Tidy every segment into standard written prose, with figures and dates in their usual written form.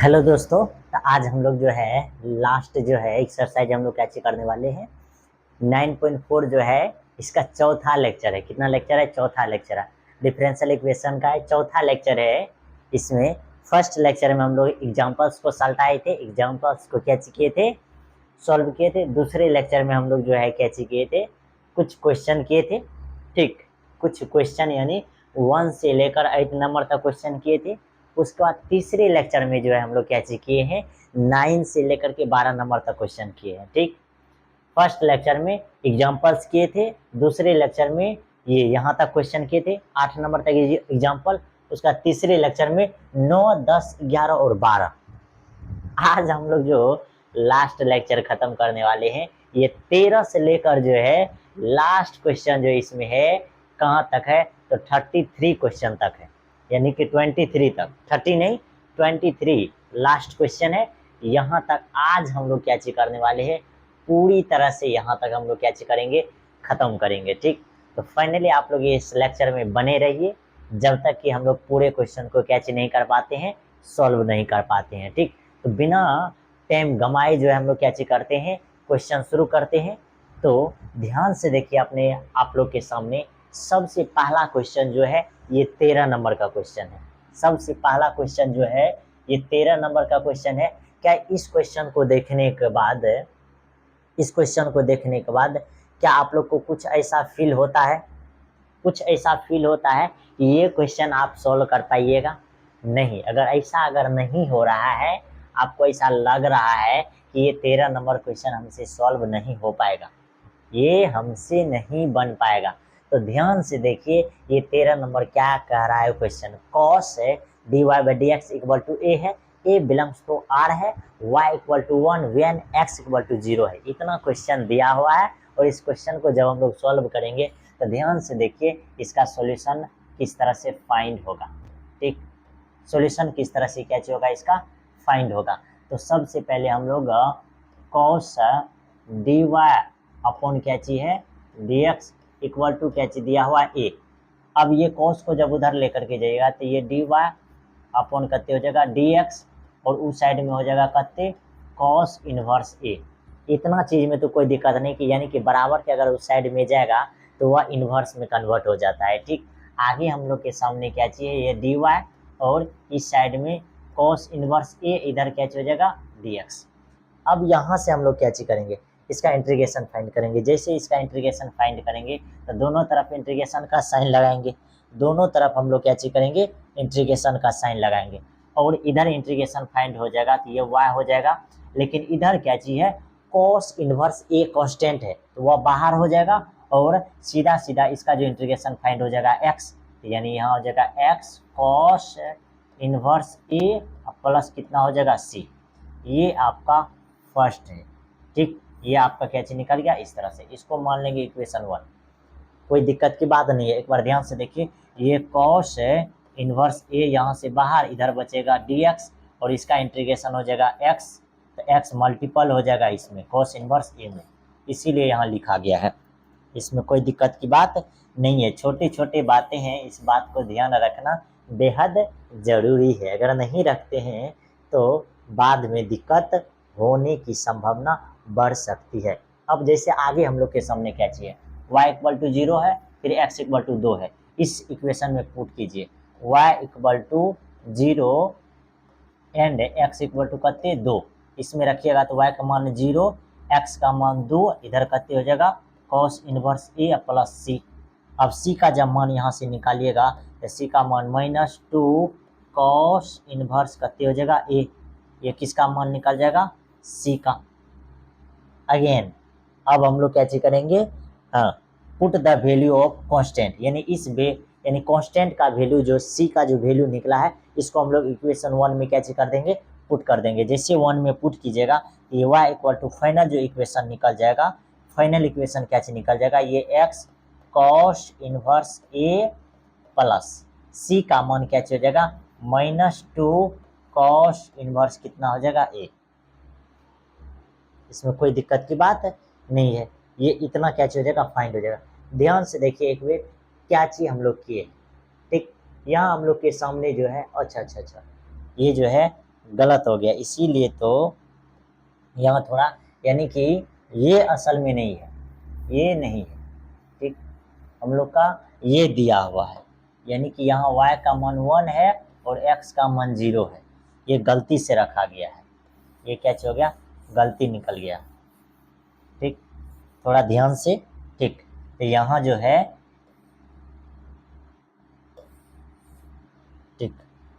Hello दोस्तों। तो आज हम लोग जो है लास्ट जो है एक्सरसाइज हम लोग कैसे करने वाले हैं। 9.4 जो है इसका चौथा लेक्चर है। कितना लेक्चर है? चौथा लेक्चर है। डिफरेंशियल इक्वेशन का है, चौथा लेक्चर है। इसमें फर्स्ट लेक्चर में हम लोग एग्जांपल्स को सल्टाए थे, एग्जांपल्स को कैच किए थे, सॉल्व किए थे। दूसरे लेक्चर में हम लोग जो है कैच किए थे, कुछ क्वेश्चन किए थे। ठीक, कुछ क्वेश्चन यानी 1 से लेकर 8 नंबर तक क्वेश्चन किए थे। उसके बाद तीसरे लेक्चर में जो है हम लोग कैच किए हैं 9 से लेकर के 12 नंबर तक क्वेश्चन किए हैं। ठीक, फर्स्ट लेक्चर में एग्जांपल्स किए थे, दूसरे लेक्चर में ये यहाँ तक क्वेश्चन किए थे 8 नंबर तक एग्जांपल। उसका तीसरे लेक्चर में 9, 10, 11 और 12। आज हम लोग जो लास्ट लेक्चर खत्म करने वाले हैं, ये 13 से लेकर जो है लास्ट क्वेश्चन जो इसमें है कहाँ तक है, तो 33 क्वेश्चन तक है। यानी कि 23 तक, 30 नहीं 23 लास्ट क्वेश्चन है। यहाँ तक आज हम लोग क्या चीज करने वाले हैं, पूरी तरह से यहाँ तक हम लोग क्या चीज करेंगे, खत्म करेंगे। ठीक, तो फाइनली आप लोग इस लेक्चर में बने रहिए जब तक कि हम लोग पूरे क्वेश्चन को कैच नहीं कर पाते हैं, सॉल्व नहीं कर पाते हैं। ठीक, तो बिना टाइम गमाए जो है हम लोग क्या चीज करते हैं, क्वेश्चन शुरू करते हैं। तो ध्यान से देखिए, अपने आप लोग के सामने सबसे पहला क्वेश्चन जो है ये 13 नंबर का क्वेश्चन है। सबसे पहला क्वेश्चन जो है ये 13 नंबर का क्वेश्चन है। क्या इस क्वेश्चन को देखने के बाद, इस क्वेश्चन को देखने के बाद क्या आप लोग को कुछ ऐसा फील होता है, कुछ ऐसा फील होता है कि ये क्वेश्चन आप सॉल्व कर पाइएगा? नहीं। अगर नहीं हो रहा है, आपको ऐसा लग रहा है कि ये 13 नंबर क्वेश्चन हमसे सॉल्व नहीं हो पाएगा, ये हमसे नहीं बन पाएगा, तो ध्यान से देखिए ये 13 नंबर क्या कह रहा है क्वेश्चन। कॉस है dy by D x equal to a है, ए बिलोंग्स टू आर है, y equal to 1 when x equal to 0 है। इतना क्वेश्चन दिया हुआ है और इस क्वेश्चन को जब हम लोग सॉल्व करेंगे तो ध्यान से देखिए इसका सॉल्यूशन किस तरह से फाइंड होगा। ठीक, सॉल्यूशन किस तरह से क्या होगा, इसका फाइंड होगा। तो सबसे पहले हम लोग कॉस डी वाई अपॉन क्या चीज है डी एक्स इक्वल टू क्या चीज दिया हुआ ए। अब ये कॉस को जब उधर लेकर के जाइएगा तो ये डी वाई अपॉन कत्ते हो जाएगा डी एक्स, और उस साइड में हो जाएगा कत्ते कॉस इनवर्स ए। इतना चीज में तो कोई दिक्कत नहीं कि यानी कि बराबर के अगर उस साइड में जाएगा तो वह इनवर्स में कन्वर्ट हो जाता है। ठीक, आगे हम लोग के सामने क्या चाहिए, ये डी वाई और इस साइड में कॉस इनवर्स ए, इधर क्या हो जाएगा डी एक्स। अब यहाँ से हम लोग क्या चीज करेंगे, इसका इंटीग्रेशन फाइंड करेंगे। जैसे इसका इंटीग्रेशन फाइंड करेंगे तो दोनों तरफ इंटीग्रेशन का साइन लगाएंगे, दोनों तरफ हम लोग क्या चीज करेंगे, इंटीग्रेशन का साइन लगाएंगे। और इधर इंटीग्रेशन फाइंड हो जाएगा तो ये y हो जाएगा, लेकिन इधर क्या चीज है cos इनवर्स a कांस्टेंट है तो वह बाहर हो जाएगा, और सीधा सीधा इसका जो इंटीग्रेशन फाइंड हो जाएगा x, यानी यहाँ हो जाएगा x cos inverse a plus कितना हो जाएगा c। ये आपका फर्स्ट है। ठीक, ये आपका क्या चीज निकल गया इस तरह से, इसको मान लेंगे इक्वेशन 1। कोई दिक्कत की बात नहीं है। एक बार ध्यान से देखिए, ये कॉस है इनवर्स ए यहाँ से बाहर, इधर बचेगा dx और इसका इंटीग्रेशन हो जाएगा x, तो x मल्टीपल हो जाएगा इसमें कॉस इनवर्स ए में, इसीलिए यहाँ लिखा गया है। इसमें कोई दिक्कत की बात नहीं है। छोटी छोटी बातें हैं, इस बात को ध्यान रखना बेहद जरूरी है। अगर नहीं रखते हैं तो बाद में दिक्कत होने की संभावना बढ़ सकती है। अब जैसे आगे हम लोग के सामने क्या चाहिए, y इक्वल टू 0 है, फिर x इक्वल टू 2 है। इस इक्वेशन में पुट कीजिए y equal to 0 and x equal to कत्ते 2, इसमें रखिएगा तो y का मान 0, x का मान 2, इधर कत्ते हो जाएगा cos inverse a plus c। अब c का जब मान यहाँ से निकालिएगा तो c का मान -2 cos इनवर्स कत्ते हो जाएगा a, ये किसका मान निकल जाएगा c का। अगेन अब हम लोग क्या चीज करेंगे, हाँ, put the value of constant, यानी यानी कांस्टेंट का वैल्यू जो c का जो वैल्यू निकला है इसको हम लोग इक्वेशन 1 में क्या चीज कर देंगे, पुट कर देंगे। जैसे 1 में पुट कीजिएगा तो ये y इक्वल टू फाइनल जो इक्वेशन निकल जाएगा, फाइनल इक्वेशन क्या चीज निकल जाएगा, ये x cos inverse a plus c का मान क्या चीज हो जाएगा -2 cos इनवर्स कितना हो जाएगा a। इसमें कोई दिक्कत की बात नहीं है, ये इतना क्या हो जाएगा फाइंड हो जाएगा। ध्यान से देखिए एक बार क्या चीज हम लोग किए। ठीक, यहाँ हम लोग के सामने जो है अच्छा, ये जो है गलत हो गया, इसीलिए तो यहाँ थोड़ा, यानी कि ये असल में नहीं है, ये नहीं है, ठीक। हम लोग का ये दिया हुआ है, यानी कि यहाँ y का मान 1 है और x का मान 0 है, ये गलती से रखा गया है, ये क्या हो गया, गलती निकल गया, ठीक। थोड़ा ध्यान से, ठीक। तो यहाँ जो है, ठीक,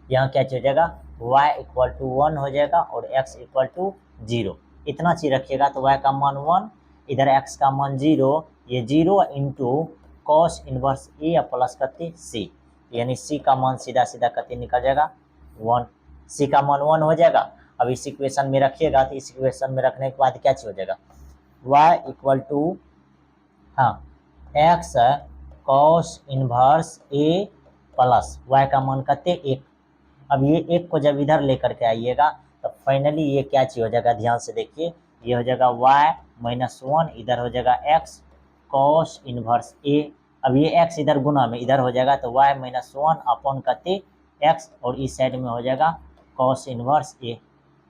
यहाँ क्या हो जाएगा, y इक्वल टू 1 हो जाएगा और x इक्वल टू 0, इतना चीज रखिएगा। तो y का मान 1, इधर x का मान 0, ये 0 इंटू कॉस इनवर्स ए या प्लस करते c, यानी c का मान सीधा सीधा करते निकल जाएगा 1, c का मान 1 हो जाएगा। अब इस इक्वेशन में रखिएगा, तो इस इक्वेशन में रखने के बाद क्या चीज हो जाएगा, y इक्वल टू, हाँ, x कॉस इनवर्स ए प्लस y का मान करते 1। अब ये 1 को जब इधर लेकर के आइएगा तो फाइनली ये क्या चीज हो जाएगा, ध्यान से देखिए, ये हो जाएगा y माइनस 1, इधर हो जाएगा x कॉस इनवर्स a। अब ये x इधर गुना में इधर हो जाएगा, तो y माइनस 1 अपॉन करते x, और इस साइड में हो जाएगा कॉस इनवर्स a।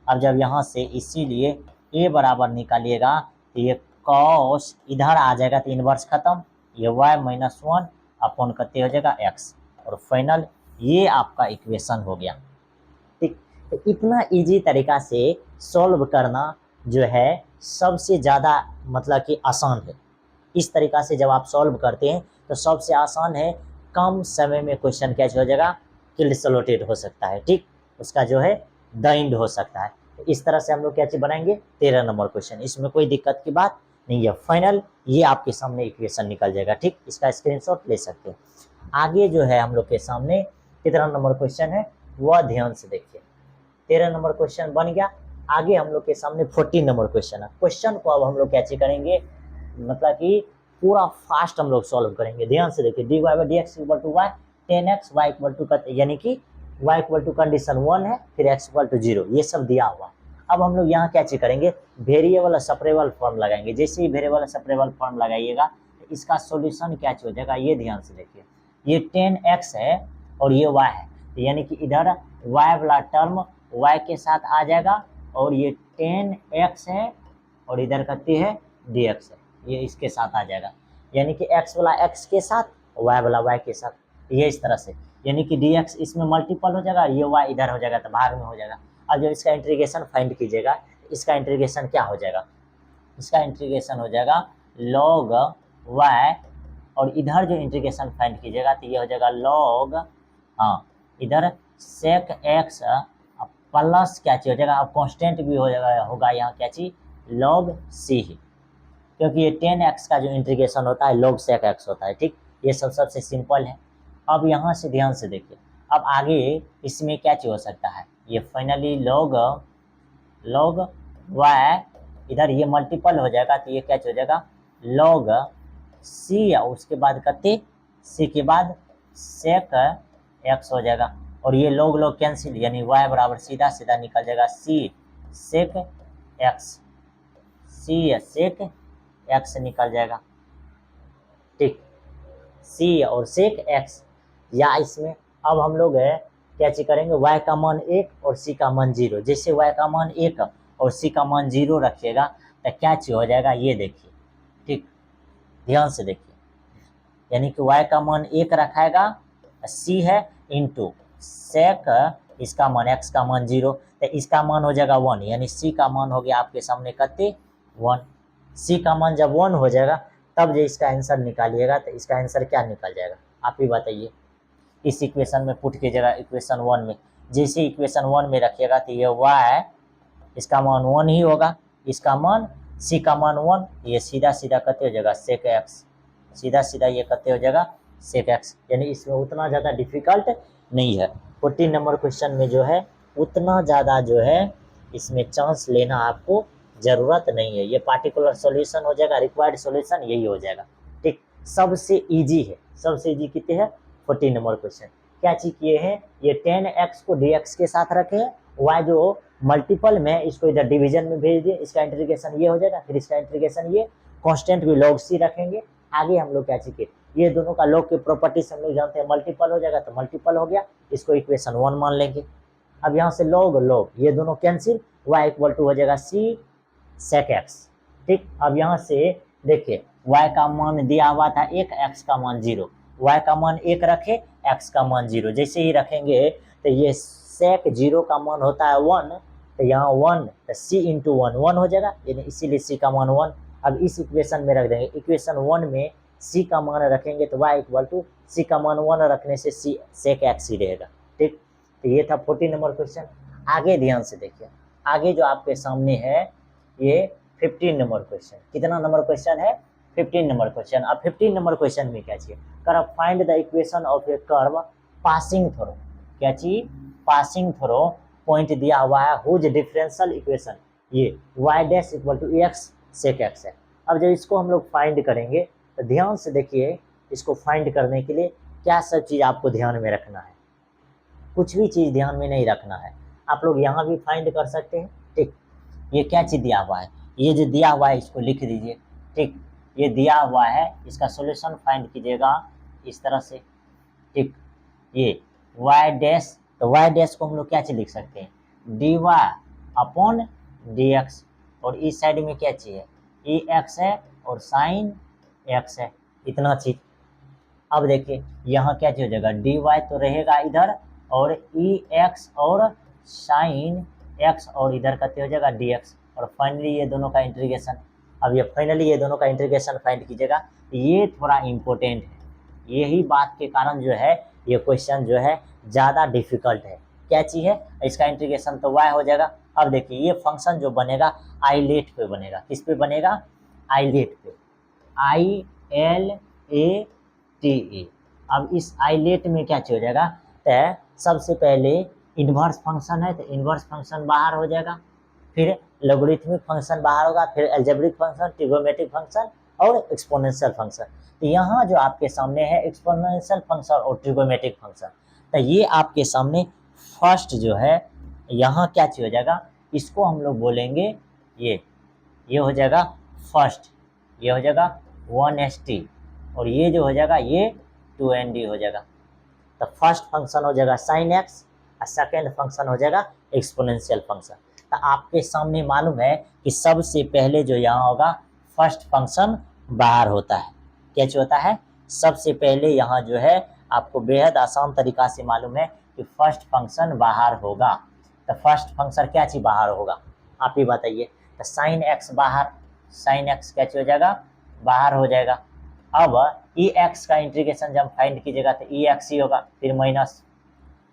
अब जब यहाँ से इसीलिए a बराबर निकालिएगा, तो ये कॉस इधर आ जाएगा, तो इनवर्स खत्म, ये y माइनस 1 अपॉन करते हो जाएगा x, और फाइनल ये आपका इक्वेशन हो गया, ठीक। तो इतना इजी तरीका से सॉल्व करना जो है सबसे ज़्यादा मतलब कि आसान है। इस तरीका से जब आप सॉल्व करते हैं तो सबसे आसान है, कम समय में क्वेश्चन क्या हो जाएगा, किल्ड सॉल्टेड हो सकता है, ठीक, उसका जो है द एंड हो सकता है। तो इस तरह से हम लोग क्या चीज बनाएंगे, 13 नंबर क्वेश्चन, इसमें कोई दिक्कत की बात नहीं है। फाइनल ये आपके सामने इक्वेशन निकल जाएगा, ठीक, इसका स्क्रीनशॉट ले सकते हैं। आगे जो है हम लोग के सामने कितना नंबर क्वेश्चन है वह ध्यान से देखिए, 13 नंबर क्वेश्चन बन गया। आगे हम लोग के सामने 14 नंबर क्वेश्चन है। क्वेश्चन को अब हम लोग कैसे करेंगे, मतलब कि पूरा फास्ट हम लोग सॉल्व करेंगे, ध्यान से देखिए। D Y by D x equal to Y, 10x y equal to, यानी कि y इक्वल टू कंडीशन 1 है, फिर x इक्वल टू 0, ये सब दिया हुआ। अब हम लोग यहाँ क्या चीज करेंगे, वेरिएबल सेपरेबल फॉर्म लगाएंगे। जैसे ही वेरिएबल सेपरेबल फॉर्म लगाइएगा तो इसका सॉल्यूशन क्या हो जाएगा, ये ध्यान से देखिए। ये 10x है और ये y है, यानी कि इधर y वाला टर्म y के साथ आ जाएगा, और ये 10x है और इधर करती है dx है, ये इसके साथ आ जाएगा, यानी कि x वाला x के साथ, y वाला y के साथ, ये इस तरह से, यानी कि dx इसमें मल्टीपल हो जाएगा, ये y इधर हो जाएगा तो भाग में हो जाएगा। अब जब इसका इंटीग्रेशन फाइंड कीजिएगा, इसका इंटीग्रेशन क्या हो जाएगा, इसका इंटीग्रेशन हो जाएगा log y, और इधर जो इंटीग्रेशन फाइंड कीजिएगा तो ये हो जाएगा log, हाँ, इधर sec x प्लस क्या चीज हो जाएगा, अब कांस्टेंट भी हो जाएगा, होगा यहाँ क्या चीज, log c ही, क्योंकि ये 10x का जो इंटीग्रेशन होता है log sec x होता है, ठीक। ये सब सबसे सिंपल है। अब यहाँ से ध्यान से देखिए, अब आगे इसमें क्या चीज हो सकता है, ये फाइनली log y, इधर ये मल्टीपल हो जाएगा तो ये क्या हो जाएगा log c, या उसके बाद करते c के बाद sec x हो जाएगा, और ये log log कैंसिल, यानी y बराबर सीधा सीधा निकल जाएगा c sec x, c sec x निकल जाएगा, ठीक, c और sec x। या इसमें अब हम लोग क्या चीज करेंगे, y का मान 1 और c का मान 0। जैसे y का मान 1 और c का मान 0 रखिएगा तो क्या चीज हो जाएगा, ये देखिए, ठीक, ध्यान से देखिए, यानी कि y का मान 1 रखाएगा, c है इंटू sec, इसका मान x का मान 0, तो इसका मान हो जाएगा 1, यानी c का मान हो गया आपके सामने कते 1। c का मान जब 1 हो जाएगा तब जो इसका आंसर निकालिएगा तो इसका आंसर क्या निकल जाएगा, आप ही बताइए। इस इक्वेशन में पुट कीजिएगा, इक्वेशन 1 में, जैसे इक्वेशन 1 में रखिएगा तो ये y, इसका मान 1 ही होगा, इसका मान c का मान 1, ये सीधा सीधा कते हो जाएगा sec x, सीधा सीधा ये कते हो जाएगा sec x, यानी इसमें उतना ज़्यादा डिफिकल्ट नहीं है। 14 नंबर क्वेश्चन में जो है उतना ज़्यादा जो है इसमें चांस लेना आपको ज़रूरत नहीं है, ये पार्टिकुलर सॉल्यूशन हो जाएगा, रिक्वायर्ड सॉल्यूशन यही हो जाएगा, ठीक। सबसे इजी है, सबसे इजी कितने है, 14 नंबर क्वेश्चन। क्या चीज किए हैं, ये 10x को dx के साथ रखे हैं, y जो मल्टीपल में इसको इधर डिवीजन में भेज दिए, इसका इंटीग्रेशन ये हो जाएगा, फिर इसका इंटीग्रेशन ये, कांस्टेंट भी log c रखेंगे। आगे हम लोग क्या चीज, ये दोनों का log के प्रॉपर्टीज हम लोग जानते हैं, मल्टीपल हो जाएगा तो मल्टीपल हो गया, इसको इक्वेशन 1 मान लेंगे। अब यहाँ से log log ये दोनों कैंसिल, y इक्वल टू हो जाएगा c sec x। ठीक, अब यहाँ से देखिए y का मान दिया हुआ था 1, x का मान 0, y का मान 1 रखे, x का मान 0, जैसे ही रखेंगे तो ये sec 0 का मान होता है 1, तो यहाँ 1 तो c इंटू 1 हो जाएगा, यानी इसीलिए c का मान 1। अब इस इक्वेशन में रख देंगे, इक्वेशन 1 में c का मान रखेंगे तो y इक्वल टू c का मान 1 रखने से c sec x ही रहेगा। ठीक, तो ये था 14 नंबर क्वेश्चन। आगे ध्यान से देखिए, आगे जो आपके सामने है ये 15 नंबर क्वेश्चन। कितना नंबर क्वेश्चन है? 15 नंबर क्वेश्चन। अब 15 नंबर क्वेश्चन में क्या चाहिए? कर find the equation of a curve passing through. क्या चाहिए? पासिंग थ्रू पॉइंट दिया हुआ है हुज डिफरेंशियल इक्वेशन ये y dash equal to x sec x है। अब जब इसको हम लोग फाइंड करेंगे तो ध्यान से देखिए, इसको फाइंड करने के लिए क्या सब चीज़ आपको ध्यान में रखना है। कुछ भी चीज़ ध्यान में नहीं रखना है, आप लोग यहाँ भी फाइंड कर सकते हैं। ठीक, ये क्या चीज़ दिया हुआ है? ये जो दिया हुआ है इसको लिख दीजिए। ठीक, ये दिया हुआ है, इसका सॉल्यूशन फाइंड कीजिएगा इस तरह से। ठीक, ये y डैश, तो y डैश को हम लोग क्या चीज़ लिख सकते हैं? dy अपॉन dx, और इस साइड में क्या चीज़ है? ex है और sin x है, इतना चीज। अब देखिए यहाँ क्या चीज हो जाएगा? dy तो रहेगा इधर, और ex और sin x, और इधर का हो जाएगा dx, और फाइनली ये दोनों का इंटीग्रेशन। अब ये फाइनली ये दोनों का इंटीग्रेशन फाइंड कीजिएगा। ये थोड़ा इंपॉर्टेंट है, यही बात के कारण जो है ये क्वेश्चन जो है ज़्यादा डिफिकल्ट है। क्या चीज़ है? इसका इंटीग्रेशन तो y हो जाएगा। अब देखिए ये फंक्शन जो बनेगा आइलेट पे बनेगा। किस पे बनेगा? आइलेट पे, ILATE। अब इस आइलेट में क्या हो जाएगा? तो सबसे पहले इन्वर्स फंक्शन है तो इन्वर्स फंक्शन बाहर हो जाएगा, फिर लोगरिथमिक फंक्शन बाहर होगा, फिर अलजेब्रिक फंक्शन, ट्रिगोनोमेट्रिक फंक्शन और एक्सपोनेंशियल फंक्शन। तो यहाँ जो आपके सामने है एक्सपोनेंशियल फंक्शन और ट्रिगोनोमेट्रिक फंक्शन, तो ये आपके सामने फर्स्ट जो है यहाँ क्या चीज हो जाएगा? इसको हम लोग बोलेंगे ये हो जाएगा फर्स्ट, ये हो जाएगा 1st, और ये जो हो जाएगा ये 2nd हो जाएगा। तो फर्स्ट फंक्शन हो जाएगा sin x और सेकेंड फंक्शन हो जाएगा एक्सपोनेंशियल फंक्शन। तो आपके सामने मालूम है कि सबसे पहले जो यहाँ होगा फर्स्ट फंक्शन बाहर होता है। क्या होता है? सबसे पहले यहाँ जो है आपको बेहद आसान तरीका से मालूम है कि फर्स्ट फंक्शन बाहर होगा। तो फर्स्ट फंक्शन क्या चीज बाहर होगा? आप ही बताइए। तो sin x बाहर, sin x क्या हो जाएगा? बाहर हो जाएगा। अब ex का इंटीग्रेशन जब फाइंड कीजिएगा तो ex ही होगा, फिर माइनस।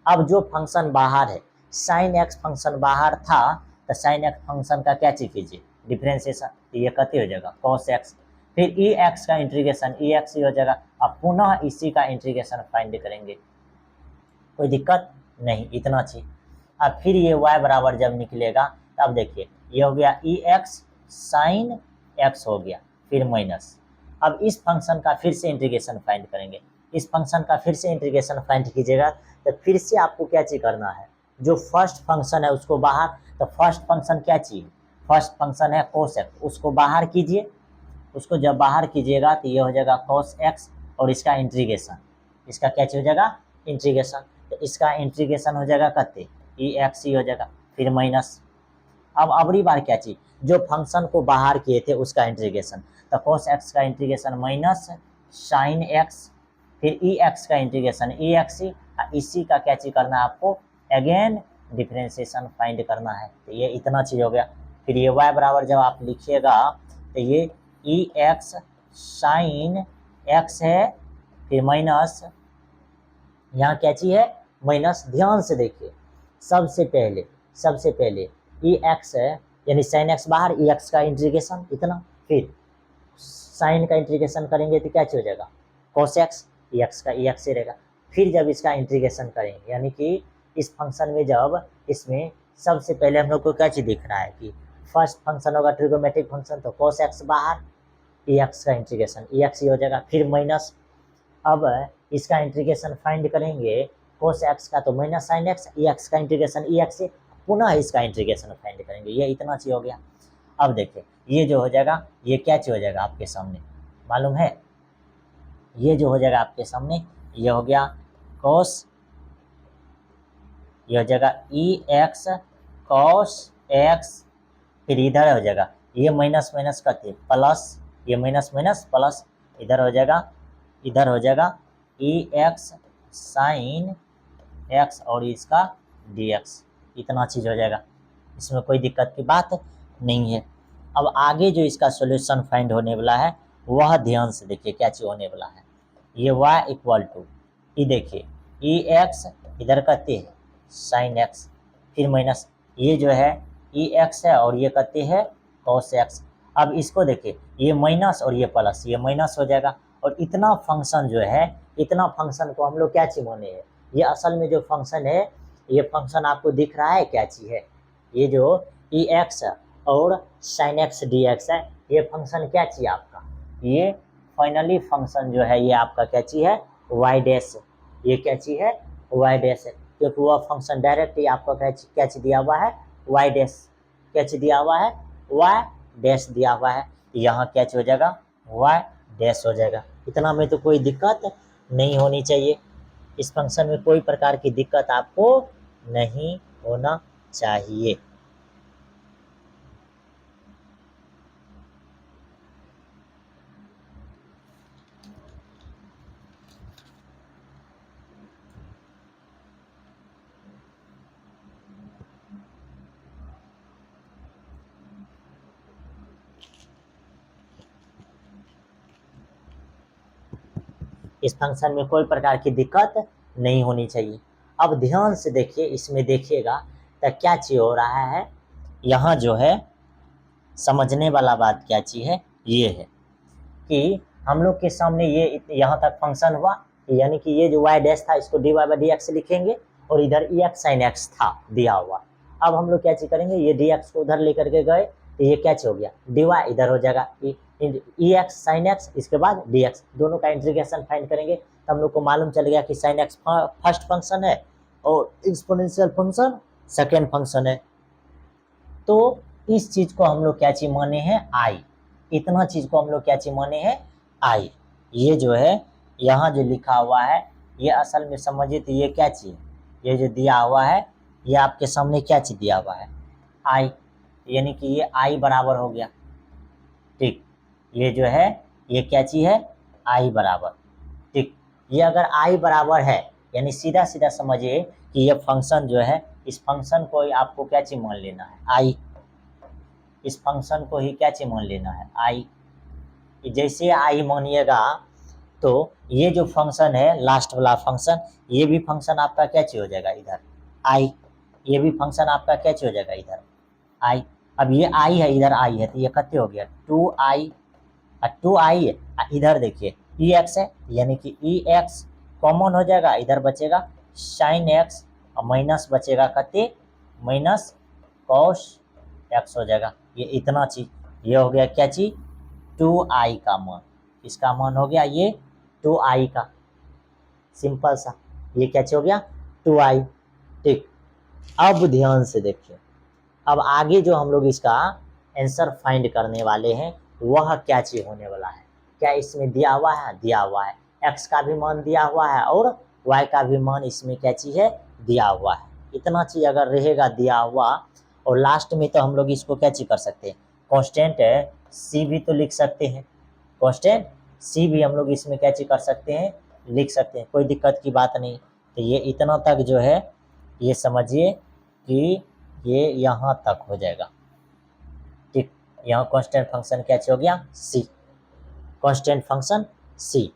अब जो फंक्शन बाहर है, sin x फंक्शन बाहर था, तो sin x फंक्शन का क्या चीज कीजिए? डिफरेंशिएशन, तो ये कते हो जाएगा? cos x, फिर ex का इंटीग्रेशन ex ही हो जाएगा। अब पुनः इसी का इंटीग्रेशन फाइंड करेंगे, कोई दिक्कत नहीं, इतना चीज। अब फिर ये y बराबर जब निकलेगा तब देखिए ये हो गया ex sin x हो गया, फिर माइनस। अब इस फंक्शन का फिर से इंटीग्रेशन फाइंड करेंगे, इस फंक्शन का फिर से इंटीग्रेशन फाइंड कीजिएगा। तो फिर से आपको क्या चीज करना है? जो फर्स्ट फंक्शन है उसको बाहर, तो फर्स्ट फंक्शन क्या चीज? फर्स्ट फंक्शन है cos x, उसको बाहर कीजिए। उसको जब बाहर कीजिएगा तो ये हो जाएगा cos x, और इसका इंटीग्रेशन, इसका क्या चीज हो जाएगा? इंटीग्रेशन। तो इसका इंटीग्रेशन हो जाएगा कते? ex ही हो जाएगा, फिर माइनस। अब अगली बार क्या चीज? जो फंक्शन को बाहर किए थे उसका इंटीग्रेशन, तो cos x का इंटीग्रेशन माइनस sin x, फिर ex का इंटीग्रेशन ex ही, इसी का क्या चीज करना है आपको? अगेन डिफरेंशिएशन फाइंड करना है। तो ये इतना चीज हो गया। फिर ये y बराबर जब आप लिखिएगा तो ये ex sin x है, फिर माइनस, यहाँ क्या चीज है? माइनस। ध्यान से देखिए, सबसे पहले ex है, यानी sin x बाहर, ex का इंटीग्रेशन इतना, फिर sin का इंटीग्रेशन करेंगे तो क्या हो जाएगा? cos x, ex का ex ही रहेगा। फिर जब इसका इंटीग्रेशन करेंगे, यानी कि इस फंक्शन में जब इसमें सबसे पहले हम लोग को क्या चीज दिख रहा है कि फर्स्ट फंक्शन होगा ट्रिगोनोमेट्रिक फंक्शन, तो cos x बाहर, ex का इंटीग्रेशन ex ही हो जाएगा, फिर माइनस। अब इसका इंटीग्रेशन फाइंड करेंगे, cos x का तो माइनस sin x, ex का इंटीग्रेशन ex से, पुनः इसका इंटीग्रेशन फाइंड करेंगे। ये इतना चीज हो गया। अब देखिए ये जो हो जाएगा ये क्या चीज हो जाएगा आपके सामने मालूम है? ये जो हो जाएगा आपके सामने ये हो गया cos ये हो जाएगा ई एक्स कॉस एक्स, फिर इधर हो जाएगा ये माइनस माइनस करते प्लस, ये माइनस माइनस प्लस, इधर हो जाएगा ई एक्स साइन एक्स और इसका डी एक्स, इतना चीज़ हो जाएगा, इसमें कोई दिक्कत की बात नहीं है। अब आगे जो इसका सॉल्यूशन फाइंड होने वाला है वह ध्यान से देखिए क्या चीज़ होने वाला है। ये y इक्वल टू ये देखिए ई एक्स इधर करते हैं साइन एक्स, फिर माइनस ये जो है ई एक्स है और ये करते हैं कॉस एक्स। अब इसको देखिए ये माइनस और ये प्लस, ये माइनस हो जाएगा और इतना फंक्शन जो है, इतना फंक्शन को हम लोग क्या चीज माने हैं, ये असल में जो फंक्शन है, ये फंक्शन आपको दिख रहा है क्या चीज है, ये जो ई एक्स और साइन एक्स डी एक्स है, ये फंक्शन क्या चीज आपका, ये फाइनली फंक्शन जो है ये आपका क्या चीज है वाई डैश, ये क्या चीज है वाई डैश है, क्योंकि वह फंक्शन डायरेक्ट ही आपका क्या चीज दिया हुआ है वाई डैश, क्या चीज दिया हुआ है वाई डैश दिया हुआ है, यहाँ क्या चीज हो जाएगा वाई डैश हो जाएगा। इतना में तो कोई दिक्कत नहीं होनी चाहिए, इस फंक्शन में कोई प्रकार की दिक्कत आपको नहीं होना चाहिए। इस फंक्शन में कोई प्रकार की दिक्कत नहीं होनी चाहिए। अब ध्यान से देखिए, इसमें देखिएगा तो क्या चीज हो रहा है, यहाँ जो है समझने वाला बात क्या चीज है, ये है कि हम लोग के सामने ये यहाँ तक फंक्शन हुआ, यानी कि ये जो वाई डैश था इसको D Y by D X लिखेंगे और इधर ई एक्स साइन एक्स था दिया हुआ। अब हम लोग क्या चीज करेंगे, ये डी एक्स को उधर लेकर के गए तो ये क्या चीज हो गया डी वाई, इधर हो जाएगा ई एक्स साइन एक्स, इसके बाद डी एक्स, दोनों का इंटीग्रेशन फाइंड करेंगे तो हम लोग को मालूम चल गया कि साइन एक्स फर्स्ट फंक्शन है और एक्सपोनेंशियल फंक्शन सेकेंड फंक्शन है। तो इस चीज को हम लोग क्या चीज माने हैं आई, इतना चीज को हम लोग क्या चीज माने हैं आई। ये जो है यहाँ जो लिखा हुआ है ये असल में समझिए तो ये क्या चीज, ये जो दिया हुआ है ये आपके सामने क्या चीज दिया हुआ है आई, यानी कि ये आई बराबर हो गया, ठीक, ये जो है ये क्या चीज है आई बराबर, ठीक, ये अगर आई बराबर है यानी सीधा सीधा समझिए कि ये फंक्शन जो है इस फंक्शन को ही आपको क्या चीज मान लेना है आई, इस फंक्शन को ही क्या चीज मान लेना है आई। जैसे आई मानिएगा तो ये जो फंक्शन है लास्ट वाला फंक्शन, ये भी फंक्शन आपका क्या चीज हो जाएगा इधर आई, ये भी फंक्शन आपका क्या चीज हो जाएगा इधर आई। अब ये आई है इधर आई है तो ये कितने हो गया 2i, 2i है, इधर देखिए ई एक्स है यानी कि ई एक्स कॉमन हो जाएगा, इधर बचेगा साइन एक्स और माइनस बचेगा कते माइनस कॉस एक्स हो जाएगा। ये इतना चीज, ये हो गया क्या चीज 2i का मान, इसका मान हो गया ये 2i का, सिंपल सा, ये क्या चीज हो गया 2i, ठीक। अब ध्यान से देखिए, अब आगे जो हम लोग इसका आंसर फाइंड करने वाले हैं वह क्या चीज होने वाला है, क्या इसमें दिया हुआ है, दिया हुआ है x का भी मान दिया हुआ है और y का भी मान इसमें क्या चीज है दिया हुआ है। इतना चीज अगर रहेगा दिया हुआ और लास्ट में तो हम लोग इसको क्या चीज कर सकते हैं कांस्टेंट c भी तो लिख सकते हैं, कांस्टेंट c भी हम लोग इसमें क्या चीज कर सकते हैं लिख सकते हैं, कोई दिक्कत की बात नहीं। तो ये इतना तक जो है ये समझिए कि ये यहाँ तक हो जाएगा, ठीक, यहाँ कांस्टेंट फंक्शन क्या हो गया c, कांस्टेंट फंक्शन c।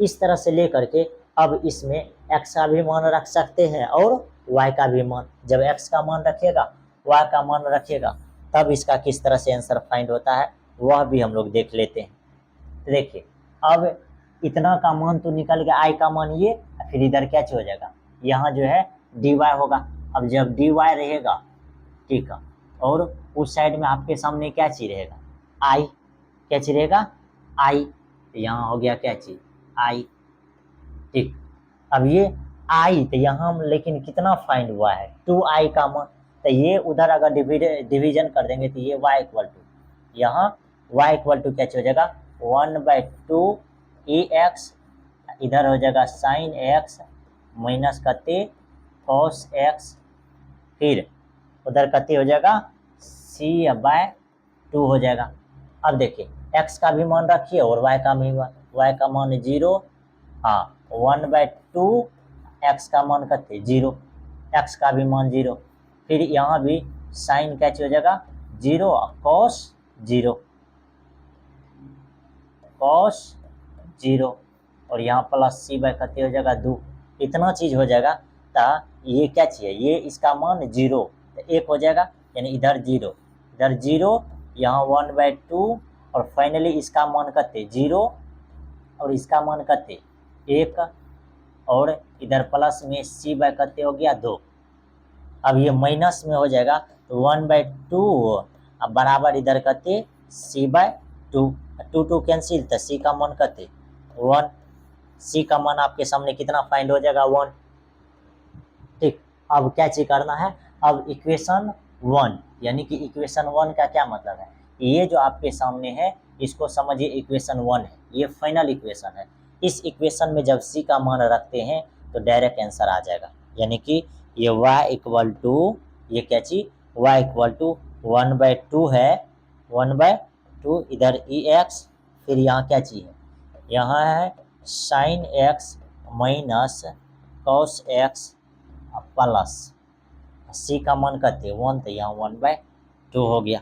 इस तरह से लेकर के अब इसमें x का भी मान रख सकते हैं और y का भी मान, जब x का मान रखिएगा y का मान रखिएगा तब इसका किस तरह से आंसर फाइंड होता है वह भी हम लोग देख लेते हैं। तो देखिए अब इतना का मान तो निकल गया i का मान ये, फिर इधर क्या हो जाएगा यहाँ जो है dy होगा। अब जब dy रहेगा ठीक है और उस साइड में आपके सामने क्या चीज रहेगा आई, क्या चीज रहेगा आई, यहाँ हो गया क्या चीज आई, ठीक। अब ये आई तो यहाँ लेकिन कितना फाइंड हुआ है 2i का मान, तो ये उधर अगर डिवीजन कर देंगे तो ये y इक्वल टू, यहाँ y इक्वल टू क्या हो जाएगा 1/2 e x, इधर हो जाएगा साइन एक्स माइनस करते कॉस एक्स, फिर उधर कति हो जाएगा c/2 हो जाएगा। अब देखिए x का भी मान रखिए और y का भी, y का मान 0, हाँ 1/2, x का मान कते 0, x का भी मान 0, फिर यहाँ भी साइन कैसे हो जाएगा 0 cos 0, cos 0, और यहाँ प्लस c/कते हो जाएगा 2, इतना चीज हो जाएगा। तो ये क्या चाहिए, ये इसका मान 0, तो 1 हो जाएगा, यानी इधर 0, इधर 0, यहाँ 1/2, और फाइनली इसका मान कते 0 और इसका मान कते 1, और इधर प्लस में c/कते हो गया 2। अब ये माइनस में हो जाएगा तो 1/2 अब बराबर इधर कते c/2, 2 कैंसिल, तो c का मान कते 1, c का मान आपके सामने कितना फाइंड हो जाएगा 1। ठीक, अब क्या चीज करना है, अब इक्वेशन 1, यानी कि इक्वेशन 1 का क्या मतलब है, ये जो आपके सामने है इसको समझिए इक्वेशन 1 है, ये फाइनल इक्वेशन है। इस इक्वेशन में जब c का मान रखते हैं तो डायरेक्ट आंसर आ जाएगा, यानी कि ये y इक्वल टू, ये क्या चीज y इक्वल टू 1/2 है, 1/2, इधर ex, फिर यहाँ क्या चीज है, यहाँ है sine x minus cos x plus c का मान कहते हैं 1, तो यहाँ 1/2 हो गया।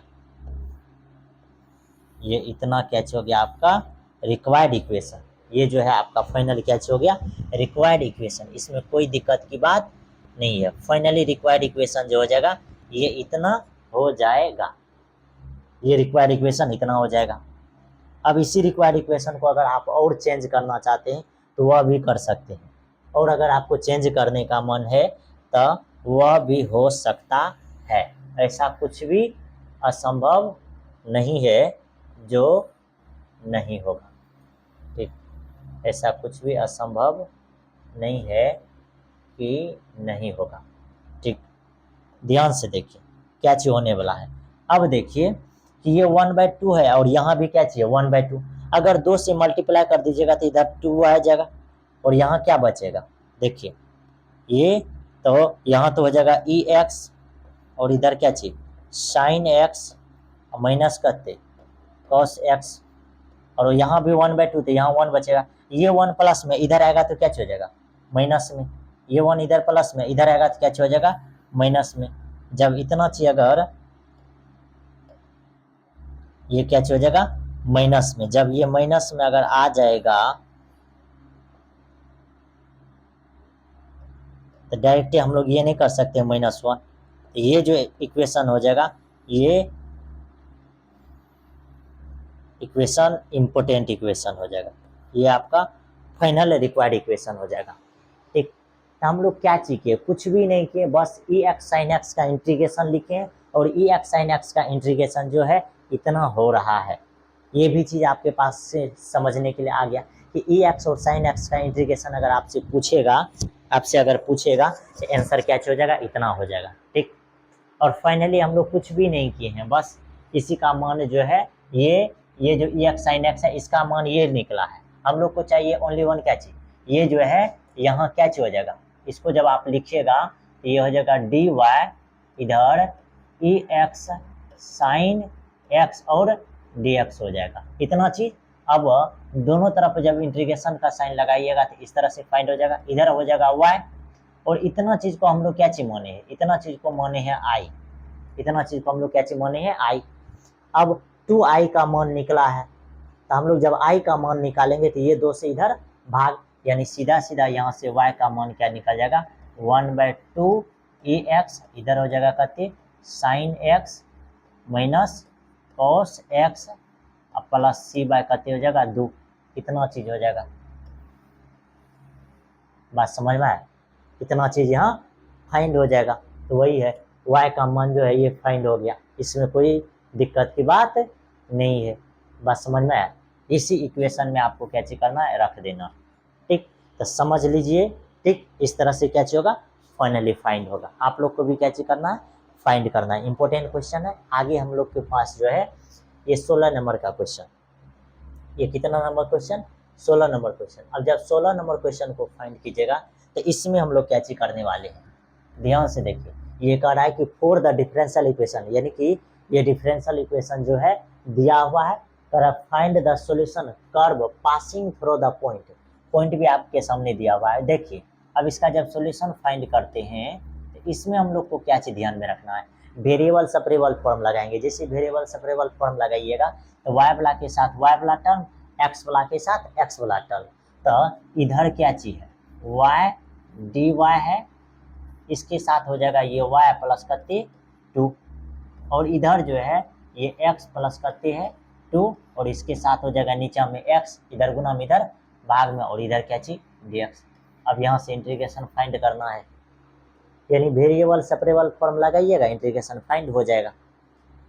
ये इतना कैच हो गया आपका रिक्वायर्ड इक्वेशन, ये जो है आपका फाइनल कैच हो गया रिक्वायर्ड इक्वेशन, इसमें कोई दिक्कत की बात नहीं है। फाइनली रिक्वायर्ड इक्वेशन जो हो जाएगा ये इतना हो जाएगा, ये रिक्वायर्ड इक्वेशन इतना हो जाएगा। अब इसी रिक्वायर्ड इक्वेशन को अगर आप और चेंज करना चाहते हैं तो वह भी कर सकते हैं, और अगर आपको चेंज करने का मन है तो वह भी हो सकता है, ऐसा कुछ भी असंभव नहीं है जो नहीं होगा। ठीक, ऐसा कुछ भी असंभव नहीं है कि नहीं होगा। ठीक, ध्यान से देखिए क्या चीज होने वाला है। अब देखिए कि ये 1/2 है और यहाँ भी क्या चाहिए 1/2, अगर 2 से मल्टीप्लाई कर दीजिएगा तो इधर 2 आ जाएगा, और यहाँ क्या बचेगा, देखिए ये तो यहाँ तो हो जाएगा ex, और इधर क्या चाहिए साइन x माइनस करते cos x, और यहाँ भी 1/2, तो यहाँ 1 बचेगा, ये 1 प्लस में इधर आएगा तो क्या हो जाएगा माइनस में, ये 1 इधर प्लस में इधर आएगा तो क्या हो जाएगा माइनस में। जब इतना चाहिए अगर ये क्या हो जाएगा माइनस में, जब ये माइनस में अगर आ जाएगा तो डायरेक्टली हम लोग ये नहीं कर सकते -1, ये जो इक्वेशन हो जाएगा ये इक्वेशन इम्पोर्टेंट इक्वेशन हो जाएगा, ये आपका फाइनल रिक्वायर्ड इक्वेशन हो जाएगा। ठीक, तो हम लोग क्या किए, कुछ भी नहीं किए, बस ex sin x का इंटीग्रेशन लिखे और ex sin x का इंटीग्रेशन जो है इतना हो रहा है। ये भी चीज़ आपके पास से समझने के लिए आ गया कि ex और sin x का इंटीग्रेशन अगर आपसे पूछेगा, आपसे अगर पूछेगा तो आंसर क्या हो जाएगा इतना हो जाएगा। ठीक, और फाइनली हम लोग कुछ भी नहीं किए हैं, बस इसी का मान जो है ये जो ex sin x है इसका मान ये निकला है। हम लोग को चाहिए ओनली वन क्या चीज, ये जो है यहाँ क्या हो जाएगा, इसको जब आप लिखिएगा तो ये हो जाएगा dy, इधर ex sin x और dx हो जाएगा, इतना चीज। अब दोनों तरफ जब इंटीग्रेशन का साइन लगाइएगा तो इस तरह से फाइंड हो जाएगा, इधर हो जाएगा y, और इतना चीज को हम लोग क्या चीज माने हैं, इतना चीज को माने हैं i, इतना चीज को हम लोग क्या चीज माने हैं i। अब 2i का मान निकला है, तो हम लोग जब i का मान निकालेंगे तो ये 2 से इधर भाग, यानी सीधा सीधा यहाँ से y का मान क्या निकल जाएगा 1/2 ex, इधर हो जाएगा कहते sine x minus cos x plus c/ कहते हो जाएगा 2, इतना चीज हो जाएगा। बात समझ में आया, इतना चीज यहाँ फाइंड हो जाएगा। तो वही है y का मान जो है ये फाइंड हो गया, इसमें कोई दिक्कत की बात नहीं है। बात समझ में आया, इसी इक्वेशन में आपको क्या चीज करना है रख देना। ठीक, तो समझ लीजिए। ठीक, इस तरह से क्या चीज होगा फाइनली फाइंड होगा। आप लोग को भी क्या चीज करना है फाइंड करना है, इंपॉर्टेंट क्वेश्चन है। आगे हम लोग के पास जो है ये 16 नंबर का क्वेश्चन, ये कितना नंबर क्वेश्चन 16 नंबर क्वेश्चन। अब जब 16 नंबर क्वेश्चन को फाइंड कीजिएगा तो इसमें हम लोग क्या चीज करने वाले हैं, ध्यान से देखिए, ये कह रहा है कि फॉर द डिफरेंशियल इक्वेशन, यानी कि ये डिफरेंशियल इक्वेशन जो है दिया हुआ है, कह find the solution curve passing through the point, point भी आपके सामने दिया हुआ है। देखिए अब इसका जब सॉल्यूशन फाइंड करते हैं तो इसमें हम लोग को क्या चीज ध्यान में रखना है, वेरिएबल सेपरेबल फॉर्म लगाएंगे। जैसे वेरिएबल सेपरेबल फॉर्म लगाइएगा तो y वाला के साथ y वाला टर्म, x वाला के साथ x वाला टर्म, तो इधर क्या चीज है, y dy है, इसके साथ हो जाएगा ये y प्लस करते 2, और इधर जो है ये x प्लस करते हैं 2, और इसके साथ हो जाएगा नीचे में x, इधर गुना में इधर भाग में, और इधर क्या चीज dx। अब यहाँ से इंटीग्रेशन फाइंड करना है, यानी वेरिएबल सेपरेबल फॉर्म लगाइएगा, इंटीग्रेशन फाइंड हो जाएगा।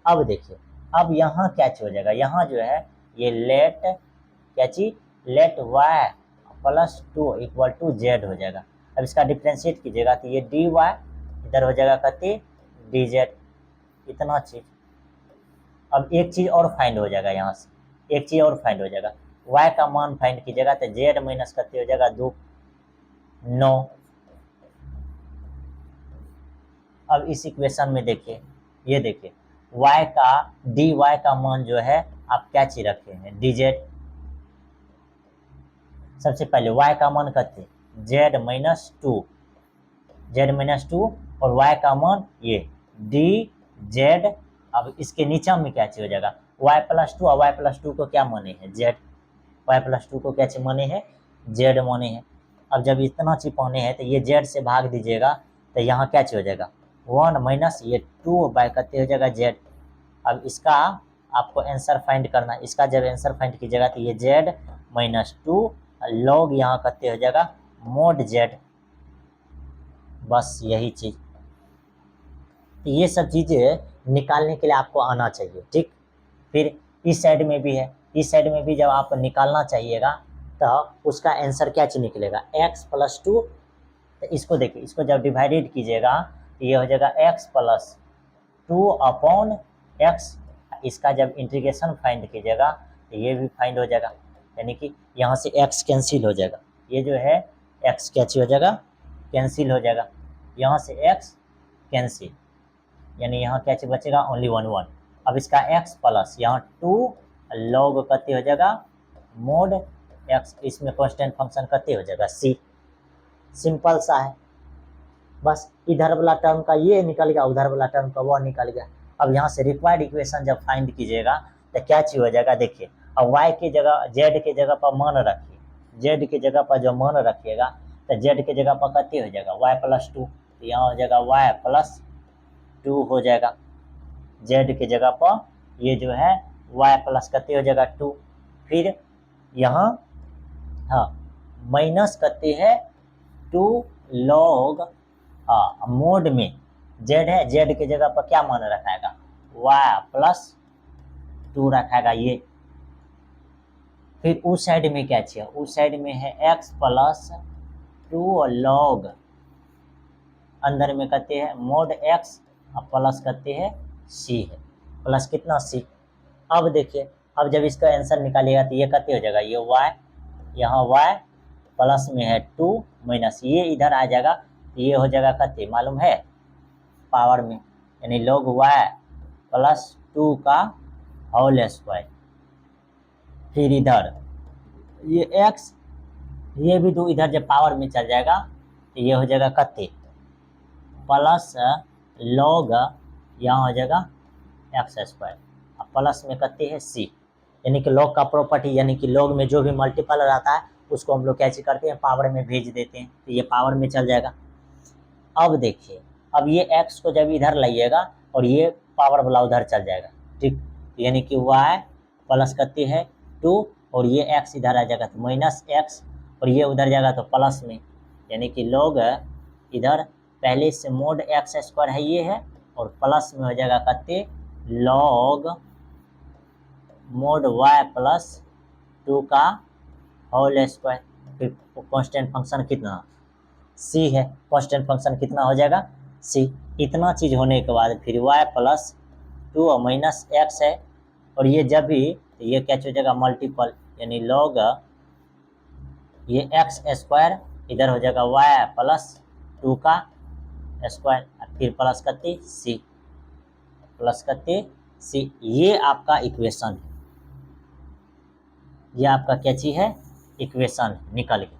अब देखिए अब यहाँ क्या चीज हो जाएगा, यहाँ जो है ये लेट क्या चीज, let y plus 2 equal to z हो जाएगा। अब इसका डिफ्रेंशिएट कीजिएगा तो ये dy इधर हो जाएगा कति dz, इतना चीज। अब एक चीज और फाइंड हो जाएगा, यहाँ से एक चीज और फाइंड हो जाएगा, y का मान फाइंड कीजिएगा तो z माइनस कति हो जाएगा 2 9। अब इस इक्वेशन में देखिए, ये देखिए y का dy का मान जो है आप क्या चीज रखे हैं dz। सबसे पहले y का मान कते z माइनस 2, z माइनस 2, और y का मान ये dz। अब इसके नीचे में क्या चीज हो जाएगा y प्लस 2, और y प्लस 2 को क्या माने हैं z, y प्लस 2 को क्या चीज माने हैं z माने हैं। अब जब इतना चीज पाने हैं तो ये z से भाग दीजिएगा तो यहाँ क्या चीज हो जाएगा 1 माइनस ये 2 बाय करते हो जाएगा z। अब इसका आपको आंसर फाइंड करना है, इसका जब आंसर फाइंड कीजिएगा तो ये z माइनस 2 लॉग यहाँ करते हो जाएगा मोड z, बस यही चीज। ये सब चीजें निकालने के लिए आपको आना चाहिए, ठीक। फिर इस साइड में भी है, इस साइड में भी जब आप निकालना चाहिएगा तो उसका आंसर क्या चीज निकलेगा x प्लस 2। तो इसको देखिए, इसको जब डिवाइडेड कीजिएगा तो ये हो जाएगा x प्लस 2 अपॉन x। इसका जब इंटीग्रेशन फाइंड कीजिएगा तो ये भी फाइंड हो जाएगा, यानी कि यहाँ से x कैंसिल हो जाएगा, ये जो है x क्या चीज हो जाएगा कैंसिल हो जाएगा, यहाँ से x कैंसिल, यानी यहाँ क्या चीज बचेगा ओनली 1 1। अब इसका x प्लस यहाँ 2 लॉग कते हो जाएगा मोड x, इसमें कांस्टेंट फंक्शन कते हो जाएगा c। सिंपल सा है, बस इधर वाला टर्म का ये निकल गया, उधर वाला टर्म का वो निकल गया। अब यहाँ से रिक्वायर्ड इक्वेशन जब फाइंड कीजिएगा तो क्या चीज हो जाएगा, देखिए अब y के जगह z के जगह पर मान रखिए, z के जगह पर जो मान रखिएगा तो z के जगह पर कते हो जाएगा y प्लस 2, तो यहाँ हो जाएगा y प्लस 2 हो जाएगा, z के जगह पर ये जो है y प्लस कते हो जाएगा 2। फिर यहाँ हाँ माइनस कते है 2 लॉग मोड में z है, z के जगह पर क्या मान रखाएगा y प्लस 2 रखाएगा ये। फिर उस साइड में क्या चाहिए, उस साइड में है x प्लस 2 लॉग, अंदर में कहते हैं मोड x और प्लस कहते हैं c है, प्लस कितना c। अब देखिए अब जब इसका आंसर निकालिएगा तो ये कहते हो जाएगा ये y, यहाँ y प्लस में है 2 माइनस ये इधर आ जाएगा तो ये हो जाएगा कहते मालूम है पावर में, यानी log y प्लस 2 का होल स्क्वायर। फिर इधर ये x, ये भी 2 इधर जब पावर में चल जाएगा तो ये हो जाएगा कते प्लस log, यहाँ हो जाएगा एक्स स्क्वायर, अब प्लस में कते है c, यानी कि log का प्रॉपर्टी, यानी कि log में जो भी मल्टीपल रहता है उसको हम लोग कैसे करते हैं पावर में भेज देते हैं, तो ये पावर में चल जाएगा। अब देखिए अब ये x को जब इधर लाइएगा और ये पावर वाला उधर चल जाएगा, ठीक, यानी कि y प्लस कते है 2 और ये x इधर आ जाएगा तो माइनस x, और ये उधर जाएगा तो प्लस में, यानी कि log इधर पहले से मोड एक्स स्क्वायर है ये है, और प्लस में हो जाएगा कते log मोड y प्लस 2 का होल स्क्वायर। फिर कांस्टेंट फंक्शन कितना c है, कांस्टेंट फंक्शन कितना हो जाएगा c। इतना चीज होने के बाद फिर y प्लस 2 और माइनस x है, और ये जब भी तो ये क्या हो जाएगा मल्टीपल, यानी log ये एक्स स्क्वायर इधर हो जाएगा y प्लस 2 का स्क्वायर फिर प्लस करते सी, प्लस करते सी। ये आपका इक्वेशन है, ये आपका क्या चीज है, इक्वेशन निकल गया।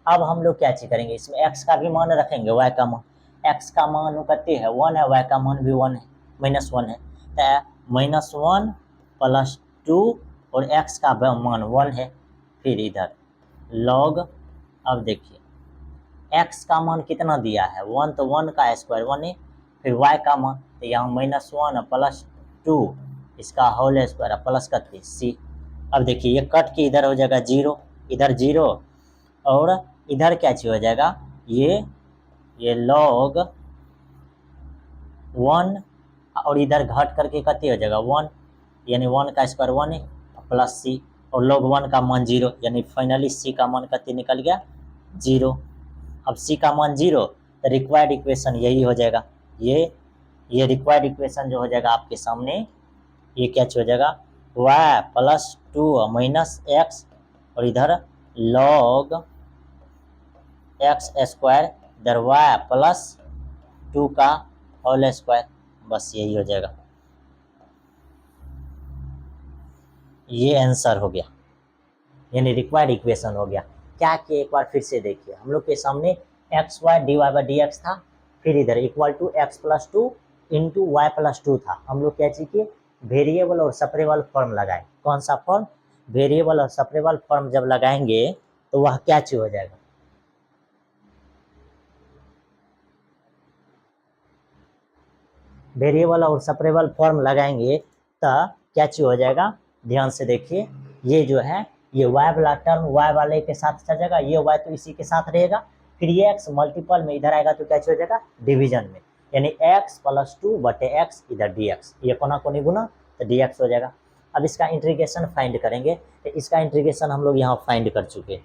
अब हम लोग क्या चीज करेंगे, इसमें x का भी मान रखेंगे, y का मान, x का मान करते है 1 है, y का मान भी 1 है, -1 है, तो -1 + 2 और x का मान 1 है। फिर इधर log, अब देखिए x का मान कितना दिया है 1, तो 1 का स्क्वायर 1 है। फिर y का मान, तो यहाँ -1 + 2 इसका होल स्क्वायर प्लस करते सी। अब देखिए ये कट के इधर हो जाएगा 0, इधर 0 और इधर क्या चीज हो जाएगा, ये log 1 और इधर घट करके कते हो जाएगा 1, यानी 1 का स्क्वायर 1 है प्लस सी, और log 1 का मान 0, यानी फाइनली सी का मान कते निकल गया 0। अब सी का मान 0, तो रिक्वायर्ड इक्वेशन यही हो जाएगा, ये रिक्वायर्ड इक्वेशन जो हो जाएगा आपके सामने, ये क्या हो जाएगा y + 2 - x और इधर log x स्क्वायर, इधर y + 2 का होल स्क्वायर, बस यही हो जाएगा। ये आंसर हो गया, यानी रिक्वायर्ड इक्वेशन हो गया। क्या किया एक बार फिर से देखिए, हम लोग के सामने xy dy/dx था, फिर इधर equal to x + 2 into y + 2 था। हम लोग क्या चाहिए, वेरिएबल और सेपरेबल फॉर्म लगाए। कौन सा फॉर्म, वेरिएबल और सेपरेबल फॉर्म जब लगाएंगे तो वह क्या चीज हो जाएगा, वेरिएबल और सेपरेबल फॉर्म लगाएंगे तो क्या चीज हो जाएगा, ध्यान से देखिए, ये जो है ये y वाला टर्म y वाले के साथ चल जाएगा, ये y तो इसी के साथ रहेगा, फिर ये x मल्टीपल में इधर आएगा तो क्या चीज हो जाएगा, डिवीजन में, यानी x + 2 बटे x इधर dx, ये कोना कोनी गुना तो dx हो जाएगा। अब इसका इंटीग्रेशन फाइंड करेंगे, तो इसका इंटीग्रेशन हम लोग यहाँ फाइंड कर चुके हैं,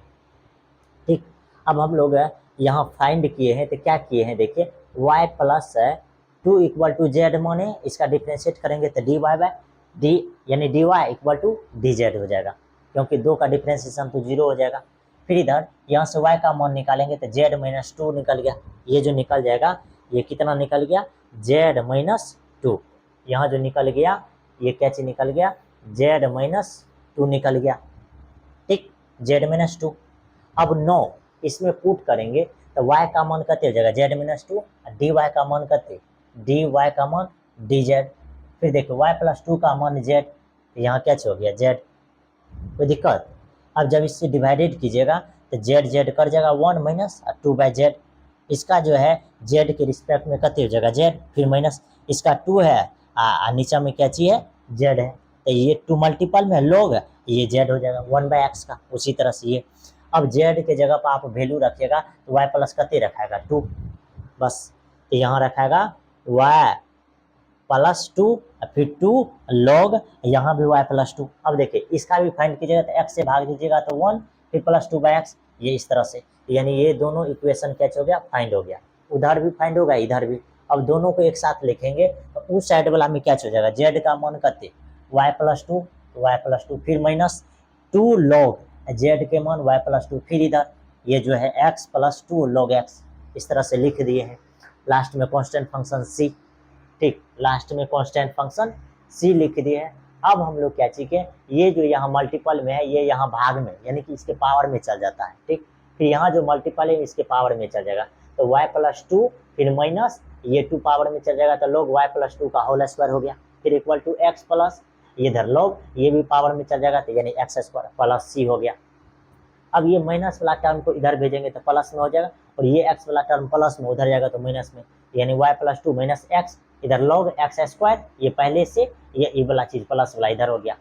ठीक। अब हम लोग यहाँ फाइंड किए हैं, तो क्या किए हैं देखिए, y + 2 = z माने इसका डिफ्रेंशिएट करेंगे तो dy/d, यानी dy = dz हो जाएगा, क्योंकि 2 का डिफ्रेंशिएशन तो 0 हो जाएगा। फिर इधर यहाँ से y का मान निकालेंगे तो z - 2 निकल गया, ये जो निकल जाएगा ये कितना निकल गया, z - 2, यहाँ जो निकल गया ये क्या चीज निकल गया, z - 2 निकल गया, ठीक, z - 2। अब 9 इसमें पुट करेंगे तो y का मान कते हो जाएगा, z - 2, dy का मान कते, dy का मान dz। फिर देखो y + 2 का मान z, तो यहाँ क्या हो गया z, कोई दिक्कत। अब जब इससे डिवाइडेड कीजिएगा तो z कर जाएगा 1 - 2/z, इसका जो है z के रिस्पेक्ट में कते हो जाएगा z, फिर माइनस इसका 2 है नीचा में क्या चीज है z है, तो ये 2 मल्टीपल में log ये z हो जाएगा 1/x का। उसी तरह से ये, अब z के जगह पर आप वैल्यू रखिएगा तो y प्लस कते रखाएगा 2, बस, तो यहाँ रखाएगा y + 2 फिर 2 log, यहाँ भी y + 2। अब देखिए इसका भी फाइंड कीजिएगा तो x से भाग दीजिएगा तो 1 फिर +2/x, ये इस तरह से, यानी ये दोनों इक्वेशन क्या हो गया, फाइंड हो गया। उधर भी फाइंड होगा, इधर भी। अब दोनों को एक साथ लिखेंगे तो उस साइड वाला में क्या हो जाएगा, z का मान कते y + 2 फिर -2 log z के मान y + 2, फिर इधर ये जो है x + 2 log x, इस तरह से लिख दिए हैं। लास्ट में कांस्टेंट फंक्शन c, ठीक, लास्ट में कांस्टेंट फंक्शन c लिख दिए हैं। अब हम लोग क्या चाहिए, ये जो यहाँ मल्टीपल में है ये यहाँ भाग में, यानी कि इसके पावर में चल जाता है, ठीक, फिर यहाँ जो मल्टीपल है इसके पावर में चल जाएगा, तो y + 2 फिर माइनस ये 2 पावर में चल जाएगा तो log y + 2 का होल स्क्वायर हो गया, फिर इक्वल टू x प्लस इधर log ये भी पावर में चल जाएगा तो यानी x² प्लस c हो गया। अब ये माइनस वाला टर्म को इधर भेजेंगे तो प्लस में हो जाएगा, और ये x वाला टर्म प्लस में उधर जाएगा तो माइनस में, यानी y + 2 - x इधर log x², ये पहले से ये वाला चीज प्लस वाला इधर हो गया,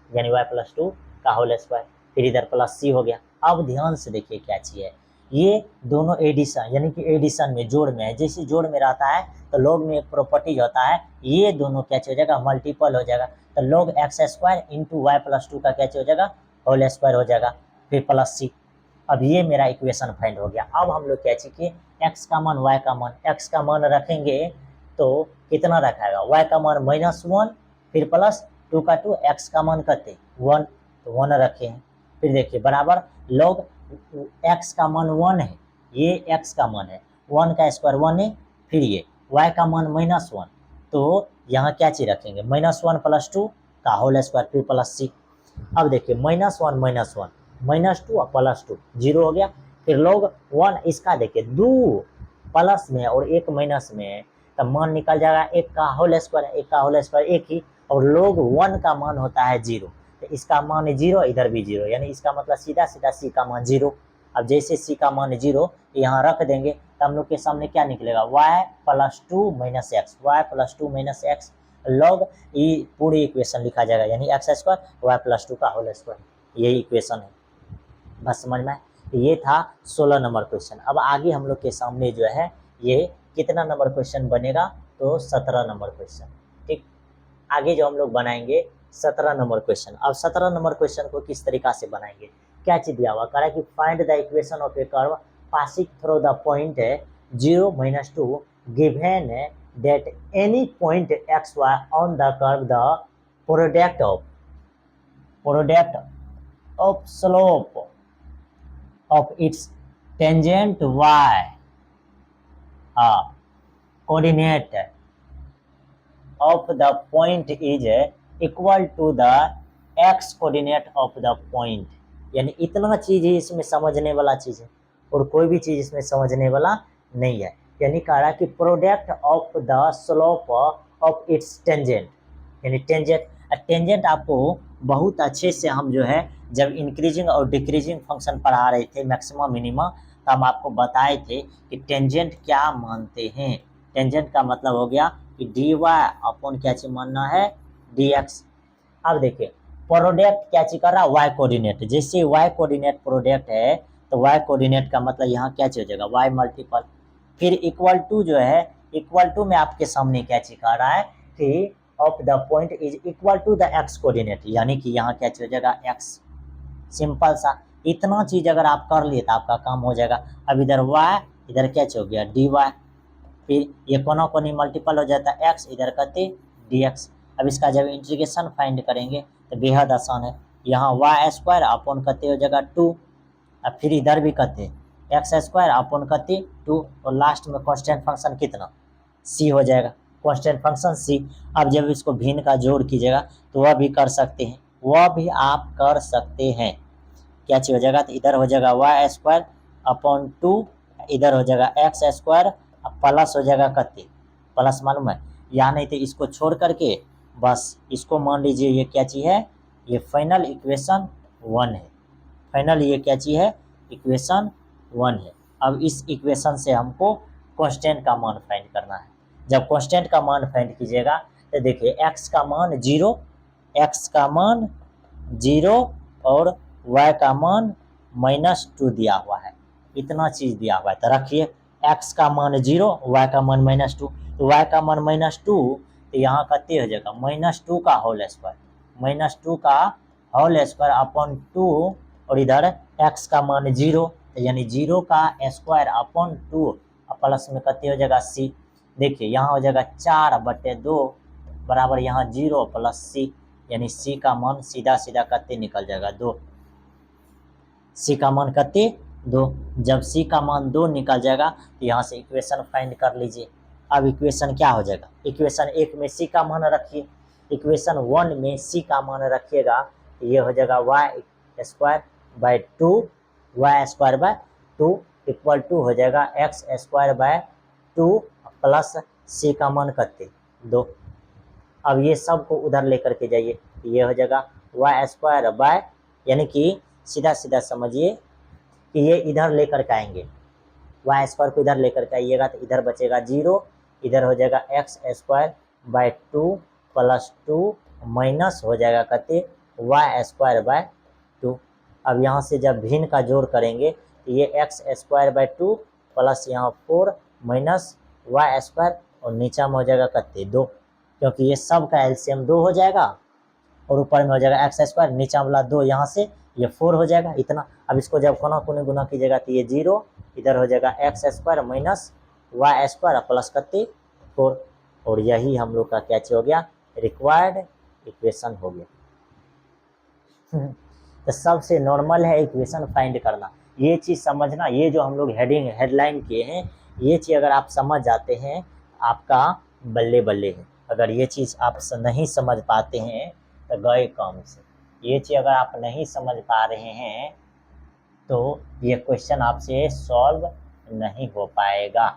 यानी y + 2 का होल स्क्वायर, फिर इधर प्लस c हो गया। अब ध्यान से देखिए क्या चीज है, ये दोनों एडिशन, यानी कि एडिशन में जोड़ में है, जैसे जोड़ में रहता है तो log में एक प्रॉपर्टीज होता है, ये दोनों क्या हो जाएगा, मल्टीपल हो जाएगा, तो log x² × y + 2 का क्या हो जाएगा, होल स्क्वायर हो जाएगा, फिर प्लस c। अब ये मेरा इक्वेशन फाइंड हो गया। अब हम लोग क्या चाहिए, x का मान y का मान, x का मान रखेंगे तो कितना रखाएगा, y का मान -1 फिर +2 का 2, x का मान करते 1, तो 1 रखे हैं। फिर देखिए बराबर log x का मान 1 है, ये x का मान है, 1 का स्क्वायर 1 है, फिर ये y का मान -1, तो यहाँ क्या चीज रखेंगे, -1 + 2 का होल स्क्वायर फिर प्लस सी। अब देखिए -1 -2 और +2 0 हो गया। फिर log 1 इसका देखिए 2 प्लस में और 1 माइनस में है, तब मान निकल जाएगा 1 का होल स्क्वायर, 1 का होल स्क्वायर 1 ही, और log 1 का मान होता है 0, तो इसका मान 0, इधर भी 0, यानी इसका मतलब सीधा सीधा सी का मान 0। अब जैसे सी का मान 0 यहाँ रख देंगे तो हम लोग के सामने क्या निकलेगा, y + 2 - x, y + 2 - x log, ये पूरी इक्वेशन लिखा जाएगा, यानी x² y + 2 का होल स्क्वायर, यही इक्वेशन है। बस समझ में आया? ये था 16 नंबर क्वेश्चन। अब आगे हम लोग के सामने जो है ये कितना नंबर क्वेश्चन बनेगा, तो 17 नंबर क्वेश्चन। ठीक, आगे जो हम लोग बनाएंगे 17 नंबर क्वेश्चन। अब 17 नंबर क्वेश्चन को किस तरीका से बनाएंगे, क्या चीज दिया हुआ, कह रहा है कि find the equation of a curve passing through the point 0 - 2 given that any point X Y on the curve the product of slope of its tangent y coordinate of the point is equal to the x coordinate of the point। यानी इतना चीज ही इसमें समझने वाला चीज है, और कोई भी चीज इसमें समझने वाला नहीं है। यानी कह रहा है कि product of the slope of its tangent, यानी टेंजेंट आपको बहुत अच्छे से हम जो है जब इंक्रीजिंग और डिक्रीजिंग फंक्शन पढ़ा रहे थे मैक्सिमम मिनिमम, तो हम आपको बताए थे कि टेंजेंट क्या मानते हैं। टेंजेंट का मतलब हो गया कि dy अपॉन क्या चीज मानना है, dx। अब देखिए प्रोडक्ट क्या चीज कर रहा है, y कोऑर्डिनेट, जैसे y कोऑर्डिनेट प्रोडक्ट है तो y कोऑर्डिनेट का मतलब यहाँ क्या चीज हो जाएगा, y मल्टीपल, फिर इक्वल टू जो है, इक्वल टू में आपके सामने क्या चीज कर रहा है कि of the point is equal to the x coordinate, यानी कि यहाँ क्या चीज हो जाएगा, x। सिंपल सा, इतना चीज अगर आप कर लिए तो आपका काम हो जाएगा। अब इधर y, इधर क्या हो गया dy, फिर ये कोना कोनी मल्टीपल हो जाता है x, इधर कहते dx। अब इसका जब इंटीग्रेशन फाइंड करेंगे तो बेहद आसान है, यहाँ y² अपॉन कहते हो जाएगा 2, अब फिर इधर भी कहते x² अपॉन कहते 2, और लास्ट में कांस्टेंट फंक्शन कितना, c हो जाएगा, कांस्टेंट फंक्शन c। अब जब इसको भिन्न का जोड़ कीजिएगा तो वह भी कर सकते हैं, वह भी आप कर सकते हैं। क्या चीज हो जाएगा, तो इधर हो जाएगा y² अपॉन 2, इधर हो जाएगा x², प्लस हो जाएगा कते, प्लस मालूम है, या नहीं तो इसको छोड़ करके बस इसको मान लीजिए ये क्या चीज है, ये फाइनल इक्वेशन 1 है। फाइनल ये क्या चीज है, इक्वेशन 1 है। अब इस इक्वेशन से हमको कांस्टेंट का मान फाइंड करना है। जब कांस्टेंट का मान फाइंड कीजिएगा तो देखिए x का मान 0, x का मान 0 और y का मान -2 दिया हुआ है, इतना चीज दिया हुआ है। तो रखिए x का मान 0, y का मान -2, तो y का मान -2, तो यहाँ कते हो जाएगा -2 का होल स्क्वायर, -2 का होल स्क्वायर अपॉन 2, और इधर x का मान 0, यानी 0 का स्क्वायर अपॉन 2, प्लस में कते हो जाएगा c। देखिए यहाँ हो जाएगा 4/2 बराबर यहाँ 0 + c, यानी c का मान सीधा सीधा कते निकल जाएगा 2, c का मान कते 2। जब c का मान 2 निकल जाएगा तो यहाँ से इक्वेशन फाइंड कर लीजिए। अब इक्वेशन क्या हो जाएगा, इक्वेशन 1 में c का मान रखिए, इक्वेशन 1 में c का मान रखिएगा, ये हो जाएगा y² 2 इक्वल टू हो जाएगा x² 2 प्लस c का मान कते 2। अब ये सब को उधर लेकर के जाइए, ये हो जाएगा y², यानी कि सीधा सीधा समझिए कि ये इधर लेकर के आएंगे, y² को इधर लेकर के आइएगा तो इधर बचेगा 0, इधर हो जाएगा x² 2 प्लस 2 माइनस हो जाएगा कहते y² 2। अब यहाँ से जब भिन्न का जोड़ करेंगे तो ये x² 2 प्लस यहाँ 4 माइनस y², और नीचा में हो जाएगा कहते 2, क्योंकि ये सब का एलसीएम 2 हो जाएगा, और ऊपर में हो जाएगा x², नीचा वाला 2, यहाँ से ये 4 हो जाएगा इतना। अब इसको जब कोना कोने गुना कीजिएगा तो ये 0, इधर हो जाएगा x² माइनस y² प्लस कते 4, और यही हम लोग का क्या चीज हो गया, रिक्वायर्ड इक्वेशन हो गया। तो सबसे नॉर्मल है इक्वेशन फाइंड करना, ये चीज समझना। ये जो हम लोग हेडिंग हेडलाइन किए हैं ये चीज़ अगर आप समझ जाते हैं आपका बल्ले बल्ले है। अगर ये चीज़ आप नहीं समझ पाते हैं तो गए काम से। ये चीज़ अगर आप नहीं समझ पा रहे हैं तो ये क्वेश्चन आपसे सॉल्व नहीं हो पाएगा।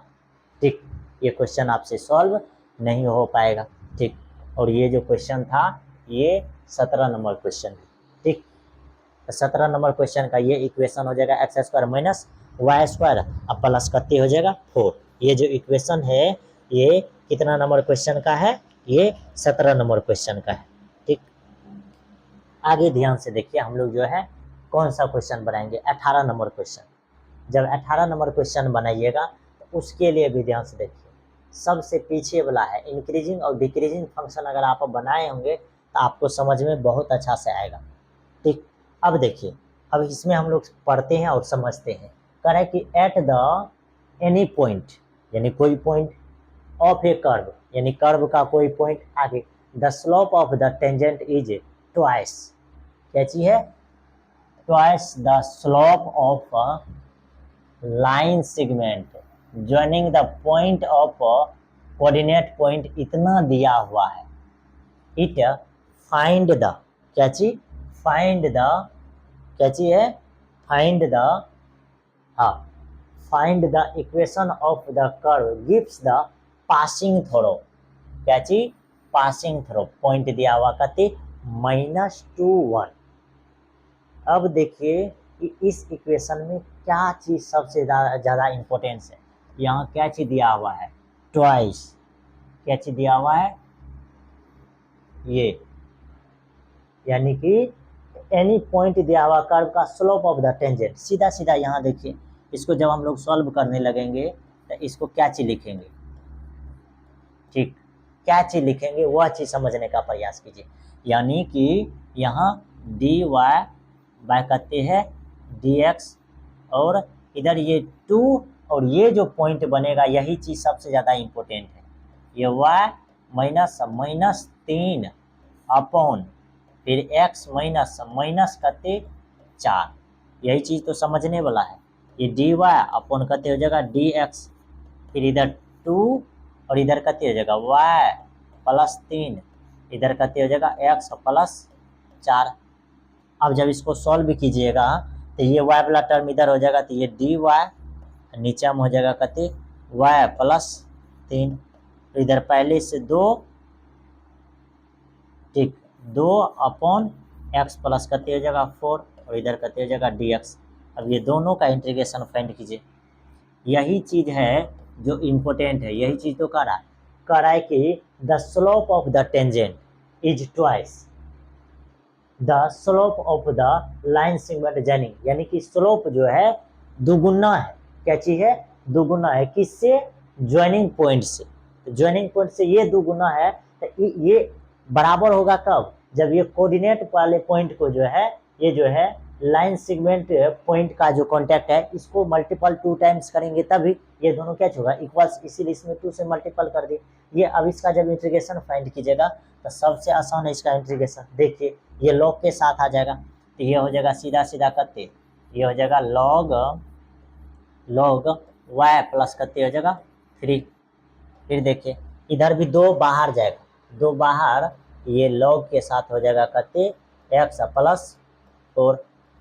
ठीक, ये क्वेश्चन आपसे सॉल्व नहीं हो पाएगा। ठीक, और ये जो क्वेश्चन था ये 17 नंबर क्वेश्चन है। ठीक, 17 नंबर क्वेश्चन का ये इक्वेशन हो जाएगा x square minus y square अब प्लस करते हो जाएगा 4। ये जो इक्वेशन है ये कितना नंबर क्वेश्चन का है? ये 17 नंबर क्वेश्चन का है। ठीक, आगे ध्यान से देखिए, हम लोग जो है कौन सा क्वेश्चन बनाएंगे? 18 नंबर क्वेश्चन। जब 18 नंबर क्वेश्चन बनाइएगा तो उसके लिए भी ध्यान से देखिए, सबसे पीछे वाला है इंक्रीजिंग और डिक्रीजिंग फंक्शन। अगर आप बनाए होंगे तो आपको समझ में बहुत अच्छा से आएगा। ठीक, अब देखिए, अब इसमें हम लोग पढ़ते हैं और समझते हैं। कह रहा है कि एट द एनी पॉइंट, यानी कोई पॉइंट, ऑफ ए कर्व, यानी कर्व का कोई पॉइंट आगे, the slope of the tangent is twice, क्या चीज है? Twice the slope of line segment joining the point of coordinate point, इतना दिया हुआ है। इट फाइंड द, क्या चीज? फाइंड द, क्या चीज है? फाइंड द, हाँ, find the equation of the curve gives the passing throw, क्या चीज? Passing throw. पॉइंट दिया हुआ कहते -2 1। अब देखिए कि इस इक्वेशन में क्या चीज सबसे ज्यादा इंपॉर्टेंस है। यहाँ क्या चीज दिया हुआ है? ट्वाइस। क्या चीज दिया हुआ है? ये, यानी कि एनी पॉइंट दिया हुआ कर्व का स्लोप ऑफ द टेंजेंट। सीधा सीधा यहाँ देखिए, इसको जब हम लोग सॉल्व करने लगेंगे तो इसको क्या चीज लिखेंगे? ठीक, क्या चीज लिखेंगे वह चीज समझने का प्रयास कीजिए। यानी कि यहाँ डी वाई बाय कहते हैं डी एक्स, और इधर ये 2, और ये जो पॉइंट बनेगा यही चीज सबसे ज्यादा इंपॉर्टेंट है। ये y -3 अपॉन फिर x माइनस कहते 4, यही चीज तो समझने वाला है। ये dy अपॉन कहते हो जाएगा dx, फिर इधर 2 और इधर कहते हो जाएगा y +3, इधर कहते हो जाएगा x +4। अब जब इसको सॉल्व कीजिएगा तो ये y वाला टर्म इधर हो जाएगा, तो ये dy नीचे में हो जाएगा कहते y +3, तो इधर पहले से 2, ठीक, 2 अपॉन x प्लस कहते हो जाएगा 4, और इधर कहते हो जाएगा dx। अब ये दोनों का इंटीग्रेशन फाइंड कीजिए। यही चीज है जो इम्पोर्टेंट है, यही चीज तो कह रहा है कि the slope of the tangent is twice the slope of the line segment joining, यानी कि स्लोप जो है दुगुना है। क्या चीज है? दुगुना है। किससे? ज्वाइनिंग पॉइंट से। ज्वाइनिंग पॉइंट से ये दुगुना है, तो ये बराबर होगा कब? जब ये कोऑर्डिनेट वाले पॉइंट को जो है, ये जो है लाइन सेगमेंट पॉइंट का जो कांटेक्ट है, इसको मल्टीपल 2 टाइम्स करेंगे तभी ये दोनों क्या होगा? इक्वल्स, इसीलिए इसमें 2 से मल्टीपल कर दिए। ये अब इसका जब इंटीग्रेशन फाइंड कीजिएगा तो सबसे आसान है इसका इंटीग्रेशन। देखिए ये लॉग के साथ आ जाएगा, तो ये हो जाएगा सीधा सीधा करते, ये हो जाएगा लॉग y प्लस करते हो जाएगा 3। फिर देखिए इधर भी 2 बाहर जाएगा, 2 बाहर, ये लॉग के साथ हो जाएगा कहते x +4।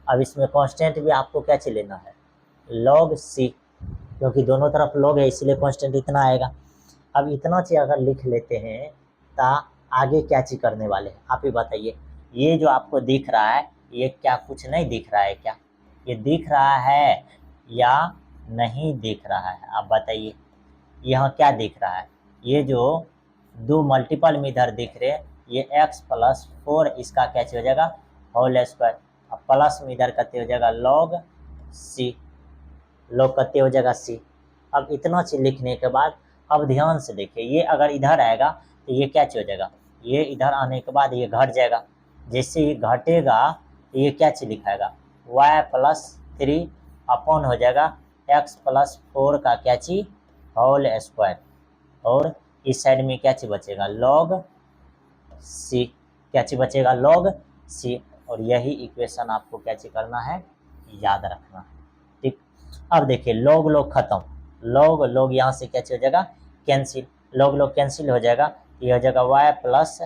अब इसमें कांस्टेंट भी आपको क्या चीज लेना है? log c, क्योंकि दोनों तरफ log है इसलिए कांस्टेंट इतना आएगा। अब इतना चीज अगर लिख लेते हैं तो आगे क्या चीज करने वाले हैं आप ही बताइए। ये जो आपको दिख रहा है ये क्या कुछ नहीं दिख रहा है क्या? ये दिख रहा है या नहीं दिख रहा है? आप बताइए यहाँ क्या दिख रहा है? ये जो 2 मल्टीपल में इधर दिख रहे हैं, ये x +4 इसका क्या हो जाएगा? Whole square. अब प्लस में इधर कहते हो जाएगा log c, log कहते हो जाएगा c। अब इतना चीज लिखने के बाद अब ध्यान से देखिए, ये अगर इधर आएगा तो ये क्या हो जाएगा? ये इधर आने के बाद ये घट जाएगा। जैसे ही घटेगा तो ये क्या चीज लिखाएगा? y +3 अपॉन हो जाएगा x +4 का क्या चीज? Whole square. और इस साइड में क्या चीज बचेगा? log c, क्या चीज बचेगा? log c। और यही इक्वेशन आपको क्या चीज करना है? याद रखना है। ठीक, अब देखिए log खत्म, लॉग लॉग यहाँ से क्या हो जाएगा कैंसिल, लॉग लॉग कैंसिल हो जाएगा, ये हो जाएगा y plus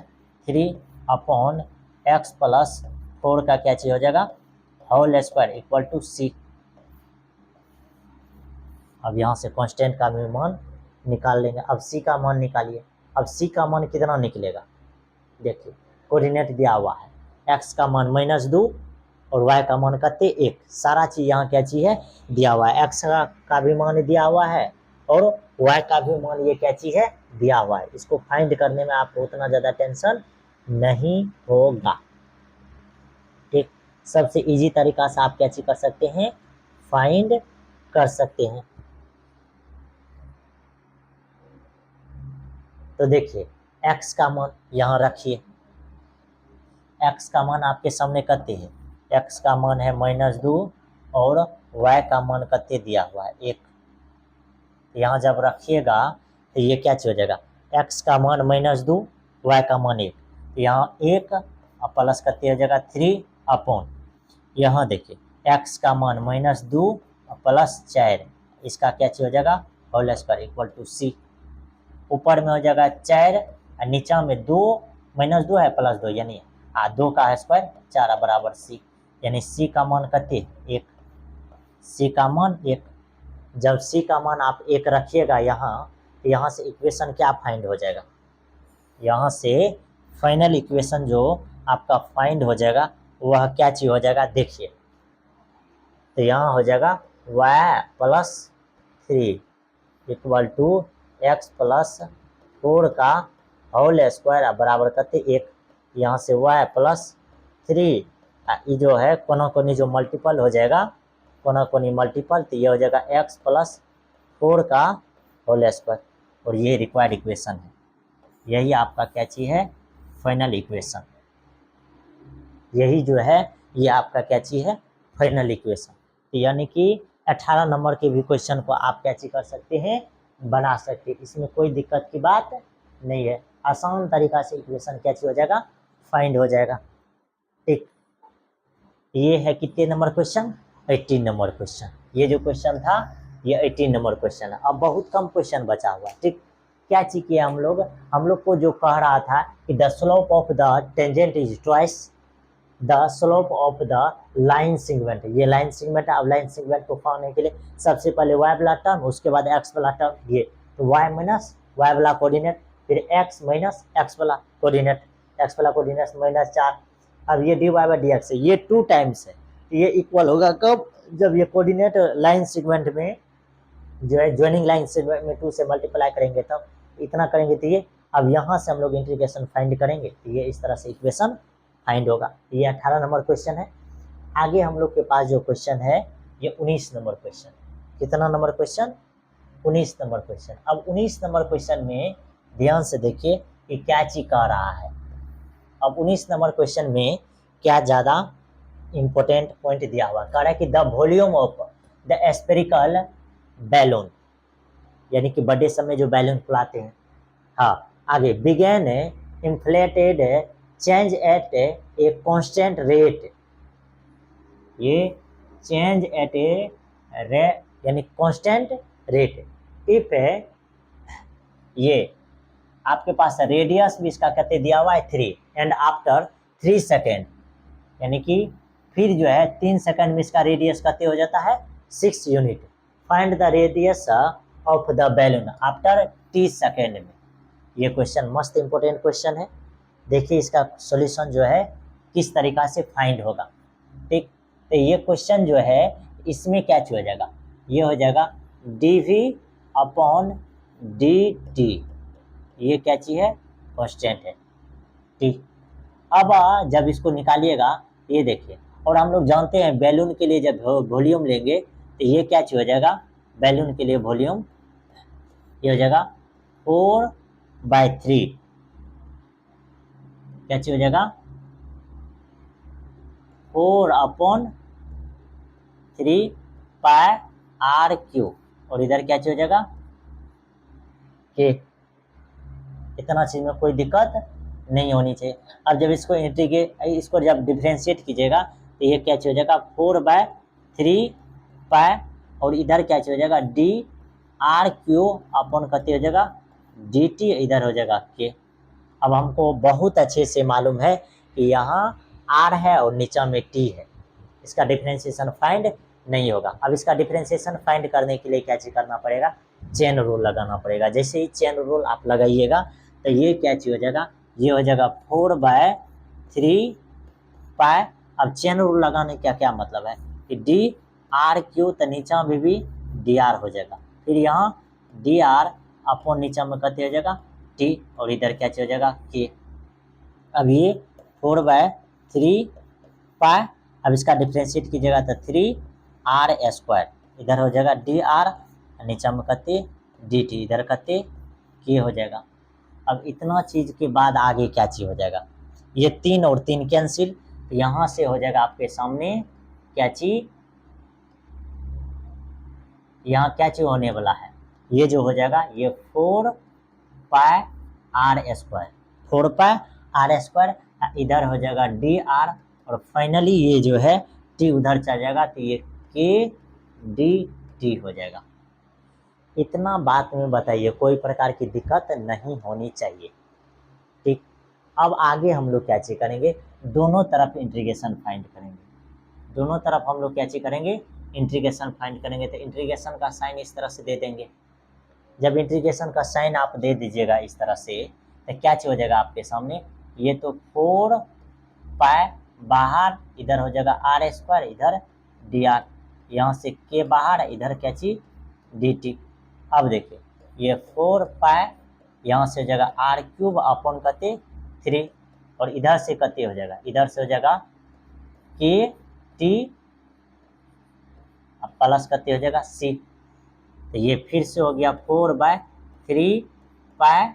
3 upon x plus 4 का क्या चीज हो जाएगा होल स्क्वायर इक्वल टू सी। अब यहाँ से कांस्टेंट का भी मान निकाल लेंगे। अब सी का मान निकालिए। अब सी का मान कितना निकलेगा, देखिए कोऑर्डिनेट दिया हुआ है, एक्स का मान -2 और y का मान करते 1, सारा चीज यहाँ क्या चीज है दिया हुआ है, x का भी मान दिया हुआ है और y का भी मान ये क्या चीज है दिया हुआ है। इसको फाइंड करने में आपको उतना ज़्यादा टेंशन नहीं होगा, ठीक। सबसे इजी तरीका से आप क्या चीज कर सकते हैं, फाइंड कर सकते हैं। तो देखिए x का मान यहाँ रखिए, x का मान आपके सामने करते हैं, x का मान है -2 और y का मान करते दिया हुआ है 1। यहाँ जब रखिएगा तो ये क्या हो जाएगा, x का मान -2 y का मान 1, यहाँ 1 और प्लस करते हो जाएगा 3 अपॉन, यहाँ देखिए x का मान -2 और प्लस 4, इसका क्या हो जाएगा होल स्क्वायर इक्वल टू सी। ऊपर में हो जाएगा 4 और नीचा में 2 -2 है प्लस 2 यानी 2 का स्क्वायर 4 बराबर सी, यानी सी का मान कितने 1, सी का मान 1। जब सी का मान आप 1 रखिएगा यहाँ, तो यहाँ से इक्वेशन क्या फाइंड हो जाएगा, यहाँ से फाइनल इक्वेशन जो आपका फाइंड हो जाएगा वह क्या चीज हो जाएगा, देखिए तो यहाँ हो जाएगा y plus 3 equal to x plus 4 का होल स्क्वायर बराबर करते 1, यहाँ से y प्लस 3 ये जो है कोना कोनी जो मल्टीपल हो जाएगा, कोना कोनी मल्टीपल, तो ये हो जाएगा x प्लस 4 का होल स्क्वायर, और ये रिक्वायर्ड इक्वेशन है, यही आपका क्या चीज है फाइनल इक्वेशन, यही जो है ये आपका क्या चीज है फाइनल इक्वेशन। तो यानी कि 18 नंबर के भी क्वेश्चन को आप क्या चीज कर सकते हैं बना सकते हैं, इसमें कोई दिक्कत की बात नहीं है, आसान तरीका से इक्वेशन क्या चीज हो जाएगा फाइंड हो जाएगा, ठीक। ये है कितने नंबर क्वेश्चन, 18 नंबर क्वेश्चन। ये जो क्वेश्चन था ये 18 नंबर क्वेश्चन है। अब बहुत कम क्वेश्चन बचा हुआ है, ठीक। क्या चीज किया हम लोग को जो कह रहा था कि the slope of the tangent is twice the slope of the line segment, ये लाइन सेगमेंट है। अब लाइन सेगमेंट को पाने के लिए सबसे पहले y वाला टर्म, उसके बाद x वाला टर्म, ये तो y माइनस y वाला कोऑर्डिनेट, फिर x माइनस x वाला कोऑर्डिनेट, x वाला कोऑर्डिनेट -4। अब ये dy बाई dx है, ये 2 टाइम्स है, ये इक्वल होगा कब, जब ये कोऑर्डिनेट लाइन सेगमेंट में जो है ज्वाइनिंग लाइन सेगमेंट में 2 से मल्टीप्लाई करेंगे तब इतना करेंगे, तो ये अब यहाँ से हम लोग इंटीग्रेशन फाइंड करेंगे, तो ये इस तरह से इक्वेशन फाइंड होगा। ये 18 नंबर क्वेश्चन है। आगे हम लोग के पास जो क्वेश्चन है ये 19 नंबर क्वेश्चन, कितना नंबर क्वेश्चन 19 नंबर क्वेश्चन। अब 19 नंबर क्वेश्चन में ध्यान से देखिए कि क्या चीज कह रहा है। अब 19 नंबर क्वेश्चन में क्या ज़्यादा इंपॉर्टेंट पॉइंट दिया हुआ, कह रहा है कि the volume of the spherical balloon, यानी कि बर्थडे समय जो बैलून फुलाते हैं, हाँ आगे began inflated change at a constant rate, ये चेंज एट ए रेट यानी कांस्टेंट रेट, इफ ये आपके पास रेडियस भी इसका कहते दिया हुआ है 3 एंड आफ्टर 3 सेकेंड, यानी कि फिर जो है 3 सेकेंड में इसका रेडियस कहते हो जाता है 6 unit. Find the radius of the balloon after 30 second में। ये क्वेश्चन मस्त इंपॉर्टेंट क्वेश्चन है, देखिए इसका सॉल्यूशन जो है किस तरीका से फाइंड होगा, ठीक। तो ये क्वेश्चन जो है इसमें क्या हो जाएगा, ये हो जाएगा dv अपॉन dt, ये क्या चीज है कांस्टेंट है, ठीक। अब जब इसको निकालिएगा ये देखिए, और हम लोग जानते हैं बैलून के लिए जब वॉल्यूम लेंगे तो ये क्या चीज हो जाएगा, बैलून के लिए वॉल्यूम ये हो जाएगा 4/3, क्या चीज हो जाएगा 4/3 पाई r3, और इधर क्या चीज हो जाएगा k। इतना चीज में कोई दिक्कत नहीं होनी चाहिए। अब जब इसको इसको जब डिफरेंशिएट कीजिएगा तो ये क्या चीज हो जाएगा 4/3 पाई, और इधर क्या चीज हो जाएगा d आर क्यू अपन कते हो जाएगा डी टी, इधर हो जाएगा के। अब हमको बहुत अच्छे से मालूम है कि यहाँ आर है और नीचा में टी है, इसका डिफ्रेंशिएशन फाइंड नहीं होगा। अब इसका डिफ्रेंशिएशन फाइंड करने के लिए क्या चीज करना पड़ेगा, चेन रूल लगाना पड़ेगा। जैसे ही चेन रूल आप लगाइएगा तो ये क्या चीज हो जाएगा, ये हो जाएगा 4/3 पाई। अब चेन रूल लगाने का क्या मतलब है कि डी आर क्यू, तो नीचा में भी डी आर हो जाएगा, फिर यहाँ डी आर अपॉन नीचा में कते हो जाएगा टी, और इधर क्या चीज हो जाएगा के। अब ये 4/3 पाई, अब इसका डिफ्रेंशिएट कीजिएगा तो 3r², इधर हो जाएगा डी आर, नीचा में कते डी टी, इधर कते के हो जाएगा। अब इतना चीज के बाद आगे क्या चीज हो जाएगा, ये 3 और 3 कैंसिल, तो यहाँ से हो जाएगा आपके सामने क्या चीज, यहाँ क्या चीज होने वाला है, ये जो हो जाएगा ये 4πr², 4πr², इधर हो जाएगा डी आर, और फाइनली ये जो है टी उधर चल जाएगा, तो ये के डी टी हो जाएगा। इतना बात में बताइए, कोई प्रकार की दिक्कत नहीं होनी चाहिए, ठीक। अब आगे हम लोग क्या चीज करेंगे, दोनों तरफ इंटीग्रेशन फाइंड करेंगे। दोनों तरफ हम लोग क्या चीज करेंगे, इंटीग्रेशन फाइंड करेंगे। तो इंटीग्रेशन का साइन इस तरह से दे देंगे। जब इंटीग्रेशन का साइन आप दे दीजिएगा इस तरह से, तो क्या चीज हो जाएगा आपके सामने, ये तो 4 पाई बाहर, इधर हो जाएगा r², इधर डी आर, यहाँ से के बाहर, इधर क्या चीज डी टी। अब देखिए ये 4 पाई, यहाँ से हो जाएगा r³ अपॉन कते 3, और इधर से कते हो जाएगा, इधर से हो जाएगा के टी प्लस कते हो जाएगा सी, तो ये फिर से हो गया 4/3 पाई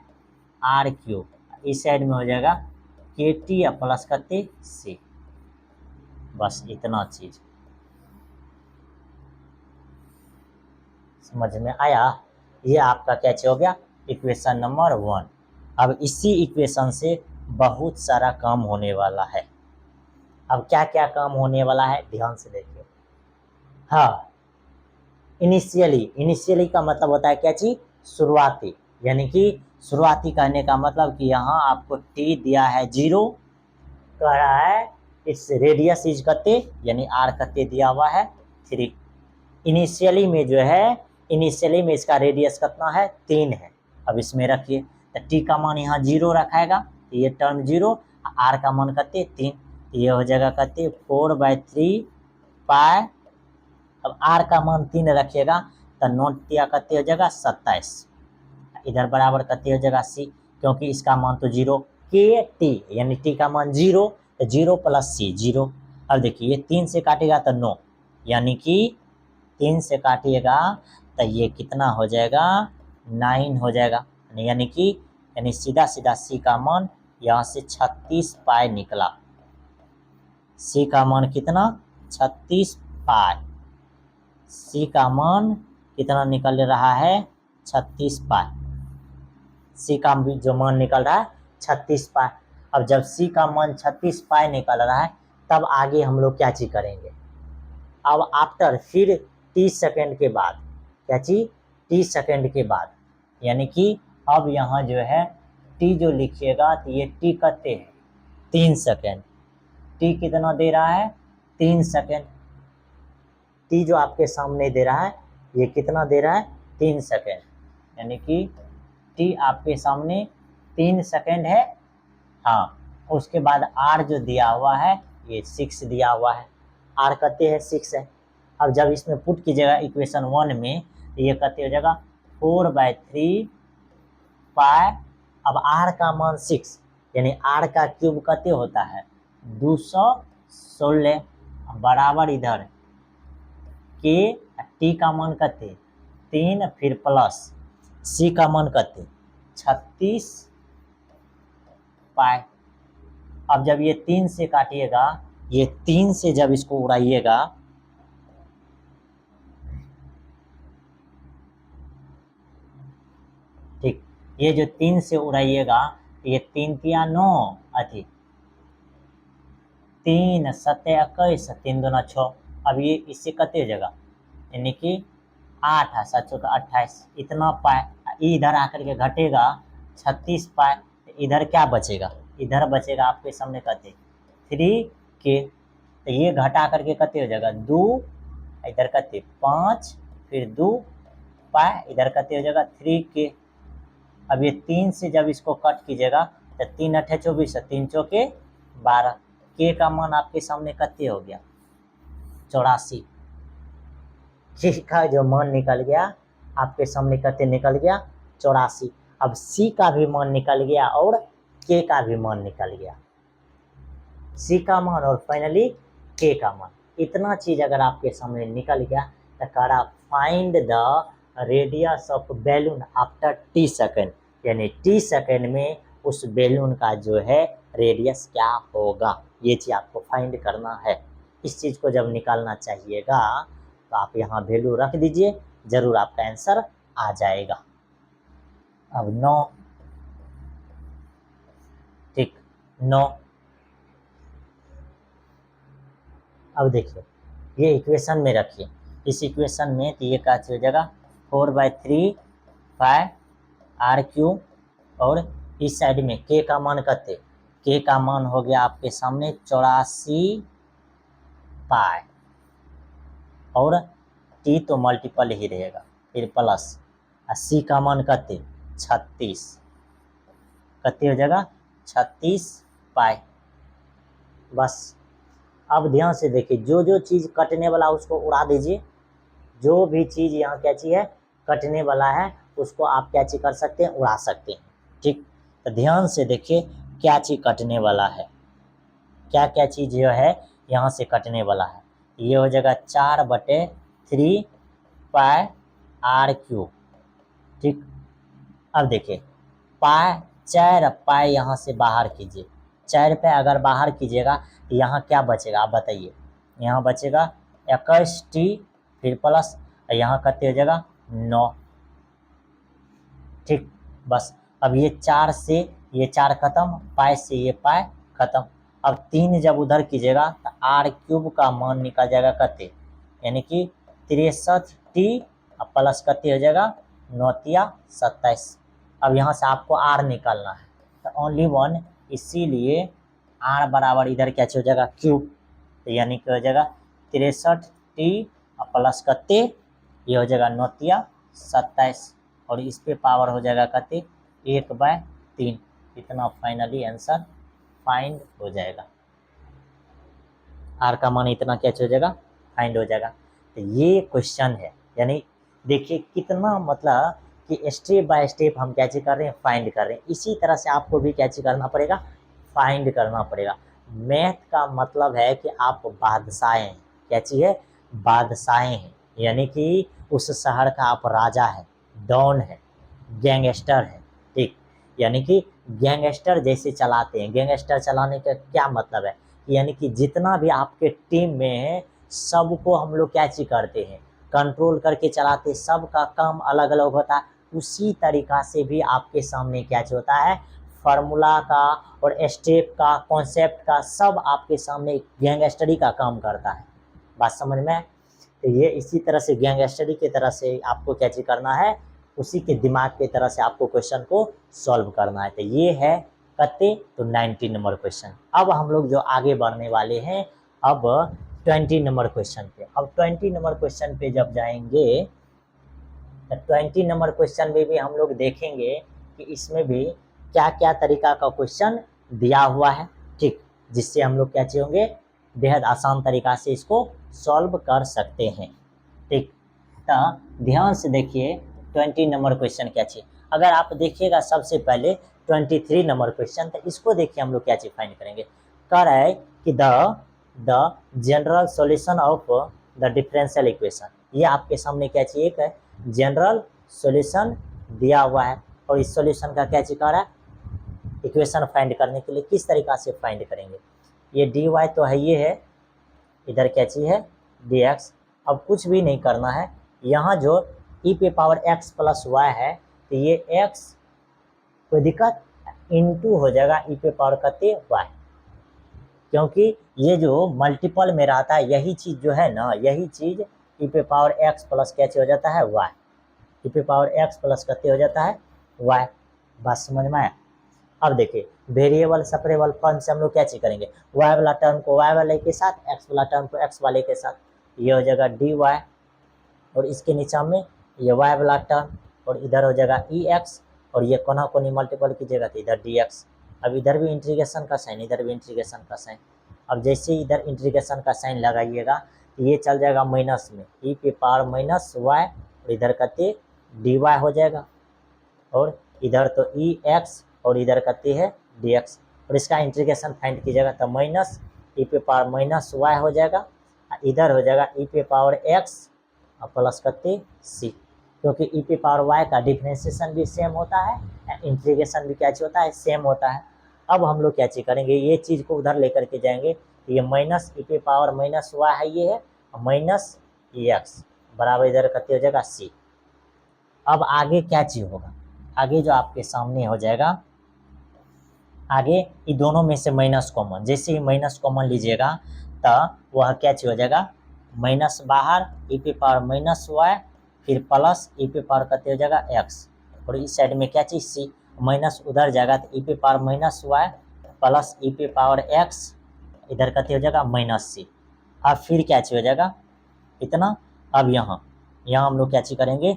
r³, इस साइड में हो जाएगा के टी प्लस कते सी। बस इतना चीज समझ में आया। ये आपका क्या हो गया, इक्वेशन नंबर 1। अब इसी इक्वेशन से बहुत सारा काम होने वाला है। अब क्या क्या काम होने वाला है ध्यान से देखिए। हाँ, इनिशियली का मतलब होता है क्या चीज, शुरुआती, यानी कि शुरुआती कहने का मतलब कि यहाँ आपको टी दिया है 0, कह रहा है इट्स रेडियस इज कते, यानी आर कते दिया हुआ है 3। इनिशियली में जो है, इनिशियली में इसका रेडियस कितना है 3 है। अब इसमें रखिए, तो टी का मान यहाँ 0 रखाएगा, तो ये टर्म 0, आर का मान कते 3, ये हो जाएगा कते 4/3 पाई। अब आर का मान 3 रखिएगा तो नोट दिया कते हो जाएगा 27, इधर बराबर कते हो जाएगा सी, क्योंकि इसका मान तो 0, के टी यानी टी का मान 0, तो 0 प्लस सी 0। अब देखिए ये 3 से काटेगा तो 9, यानी कि 3 से काटिएगा तो ये कितना हो जाएगा 9 हो जाएगा, यानी सीधा सीधा सी का मान यहाँ से 36 पाई निकला। सी का मान कितना 36 पाई, सी का मान कितना निकल रहा है 36 पाई, सी का जो मान निकल रहा है 36 पाई। अब जब सी का मान 36 पाई निकल रहा है, तब आगे हम लोग क्या चीज करेंगे, अब आफ्टर फिर 30 सेकेंड के बाद, क्या चीज 30 सेकेंड के बाद, यानी कि अब यहाँ जो है टी जो लिखिएगा तो ये टी कते हैं 3 सेकेंड, टी कितना दे रहा है 3 सेकेंड, टी जो आपके सामने दे रहा है ये कितना दे रहा है 3 सेकेंड, यानी कि टी आपके सामने 3 सेकेंड है। हाँ, उसके बाद आर जो दिया हुआ है ये 6 दिया हुआ है, आर कते है 6 है। अब जब इसमें पुट कीजिएगा इक्वेशन 1 में, तो ये कते हो जाएगा 4/3 पाई। अब आर का मान 6, यानी आर का क्यूब कते होता है 216, बराबर इधर के टी का मान कते 3, फिर प्लस सी का मान कते 36 पाई। अब जब ये 3 से काटिएगा, ये 3 से जब इसको उड़ाइएगा, ठीक, ये जो 3 से उड़ाइएगा, ये 3 तिया 9, अति 3 7 21, 3 दूना 6। अब ये इससे कते हो जाएगा, यानी कि 8 है, 7 चौका 28, इतना पाई इधर आकर के घटेगा 36 पाई, इधर क्या बचेगा, इधर बचेगा आपके सामने कते 3k, तो ये घटा करके कते हो जाएगा 2, इधर कते 5, फिर 2 पाई, इधर कते हो जाएगा 3k। अब ये 3 से जब इसको कट कीजिएगा तो 3 अठे 24, 3 चौके 12, के का मान आपके सामने कते हो गया 84, के का जो मान निकल गया आपके सामने कते निकल गया 84। अब सी का भी मान निकल गया और के का भी मान निकल गया, सी का मान और फाइनली के का मान। इतना चीज अगर आपके सामने निकल गया तो करा find the radius of balloon after T second, यानी टी सेकेंड में उस बैलून का जो है रेडियस क्या होगा, ये चीज आपको फाइंड करना है। इस चीज को जब निकालना चाहिएगा तो आप यहाँ वैल्यू रख दीजिए, जरूर आपका आंसर आ जाएगा। अब 9, ठीक 9। अब देखिए ये इक्वेशन में रखिए, इस इक्वेशन में तो ये क्या हो जाएगा 4/3 पाई r³ और इस साइड में k का मान कते, k का मान हो गया आपके सामने 84 पाई, और t तो मल्टीपल ही रहेगा, फिर प्लस c का मान कते 36, कते हो जाएगा 36 पाई। बस अब ध्यान से देखिए, जो जो चीज कटने वाला उसको उड़ा दीजिए, जो भी चीज यहाँ क्या चीज है कटने वाला है उसको आप क्या चीज कर सकते हैं, उड़ा सकते हैं। ठीक, तो ध्यान से देखिए क्या चीज कटने वाला है, क्या क्या चीज जो है यहाँ से कटने वाला है। ये हो जाएगा 4/3 पाई r³। ठीक, अब देखिए पाई 4 पाई यहाँ से बाहर कीजिए, 4 पे अगर बाहर कीजिएगा तो यहाँ क्या बचेगा आप बताइए, यहाँ बचेगा 21t, फिर प्लस यहाँ कते हो जाएगा 9। ठीक, बस अब ये 4 से ये 4 खत्म, पाई से ये पाई खत्म। अब 3 जब उधर कीजिएगा तो r³ का मान निकल जाएगा कते, यानी कि 63t प्लस कते हो जाएगा 9×3 = 27। अब यहाँ से आपको r निकालना है तो ओनली 1, इसीलिए r बराबर इधर क्या हो जाएगा क्यूब, तो यानी कि हो जाएगा 63t प्लस कते, ये हो जाएगा 9×3 = 27, और इस पे पावर हो जाएगा कते 1/3। इतना फाइनली आंसर फाइंड हो जाएगा, r का मान इतना क्या हो जाएगा फाइंड हो जाएगा। तो ये क्वेश्चन है, यानी देखिए कितना मतलब कि स्टेप बाय स्टेप हम क्या चीज कर रहे हैं फाइंड कर रहे हैं। इसी तरह से आपको भी क्या चीज करना पड़ेगा, फाइंड करना पड़ेगा। मैथ का मतलब है कि आप बादशाहें हैं, क्या चीज है बादशाहें हैं, यानी कि उस शहर का आप राजा है, डॉन है, गैंगस्टर है। ठीक, यानी कि गैंगस्टर जैसे चलाते हैं। गैंगस्टर चलाने का क्या मतलब है, यानी कि जितना भी आपके टीम में है सबको हम लोग क्या चीज करते हैं कंट्रोल करके चलाते, सबका काम अलग अलग होता है। उसी तरीका से भी आपके सामने क्या चीज होता है, फार्मूला का और स्टेप का कॉन्सेप्ट का सब आपके सामने गैंगस्टरी का काम करता है। बात समझ में? तो ये इसी तरह से गैंगस्टरी की तरह से आपको क्या चीज करना है, उसी के दिमाग की तरह से आपको क्वेश्चन को सॉल्व करना है। तो ये है कते, तो 19 नंबर क्वेश्चन। अब हम लोग जो आगे बढ़ने वाले हैं अब 20 नंबर क्वेश्चन पे। अब 20 नंबर क्वेश्चन पे जब जाएंगे तो 20 नंबर क्वेश्चन में भी हम लोग देखेंगे कि इसमें भी क्या क्या तरीका का क्वेश्चन दिया हुआ है। ठीक, जिससे हम लोग क्या होंगे बेहद आसान तरीका से इसको सॉल्व कर सकते हैं। ठीक, तो ध्यान से देखिए 20 नंबर क्वेश्चन क्या चाहिए। अगर आप देखिएगा सबसे पहले 23 नंबर क्वेश्चन, तो इसको देखिए हम लोग क्या चीज फाइंड करेंगे। कह रहा है कि the general solution of the differential equation, ये आपके सामने क्या चाहिए, एक जनरल सॉल्यूशन दिया हुआ है, और इस सॉल्यूशन का क्या चीज कर रहा है, इक्वेशन फाइंड करने के लिए किस तरीका से फाइंड करेंगे। ये dy तो है, ये है, इधर क्या चीज है dx। अब कुछ भी नहीं करना है, यहाँ जो e पे पावर x प्लस y है तो ये x कोई दिक्कत इनटू हो जाएगा e पे पावर कते y, क्योंकि ये जो मल्टीपल में रहता है यही चीज जो है ना, यही चीज ई पे पावर एक्स प्लस क्या हो जाता है वाई, ई पे पावर एक्स प्लस कते हो जाता है वाई। बात समझ में आया। अब देखिए वेरिएबल सेपरेबल फॉर्म से हम लोग क्या चीज करेंगे, वाई वाला टर्म को वाई वाले के साथ, एक्स वाला टर्म को एक्स वाले के साथ, ये हो जाएगा डी वाई, और इसके नीचे में ये वाई वाला टर्म, और इधर हो जाएगा ई एक्स, और ये कोना कोनी मल्टीपल कीजिएगा तो इधर डी एक्स। अब इधर भी इंटीग्रेशन का साइन, इधर भी इंटीग्रेशन का साइन। अब जैसे इधर इंटीग्रेशन का साइन लगाइएगा तो ये चल जाएगा माइनस में, ई पे पावर माइनस वाई, और इधर कते डी वाई हो जाएगा, और इधर तो ई एक्स और इधर कते है डी एक्स, और इसका इंटीग्रेशन फाइंड कीजिएगा तो माइनस ई पे पावर माइनस वाई हो जाएगा, इधर हो जाएगा ई पे पावर एक्स और प्लस कते सी, क्योंकि ई पे पावर वाई का डिफरेंशिएशन भी सेम होता है, इंटीग्रेशन भी क्या चीज होता है सेम होता है। अब हम लोग क्या चीज करेंगे, ये चीज को उधर लेकर के जाएंगे, तो ये माइनस ई पे पावर माइनस वाई है, ये है माइनस ई एक्स बराबर इधर कते हो जाएगा सी। अब आगे क्या चीज होगा, आगे जो आपके सामने हो जाएगा, आगे ये दोनों में से माइनस कॉमन, जैसे ही माइनस कॉमन लीजिएगा तो वह क्या चीज हो जाएगा, माइनस बाहर ई पे पावर माइनस वाई, फिर प्लस ई पे पावर कते हो जाएगा एक्स, और इस साइड में क्या चीज सी, माइनस उधर जाएगा तो ई पे पावर माइनस वाई प्लस ई पे पावर एक्स, इधर कते हो जाएगा माइनस सी। अब फिर क्या चीज हो जाएगा इतना। अब यहाँ हम लोग क्या चीज करेंगे,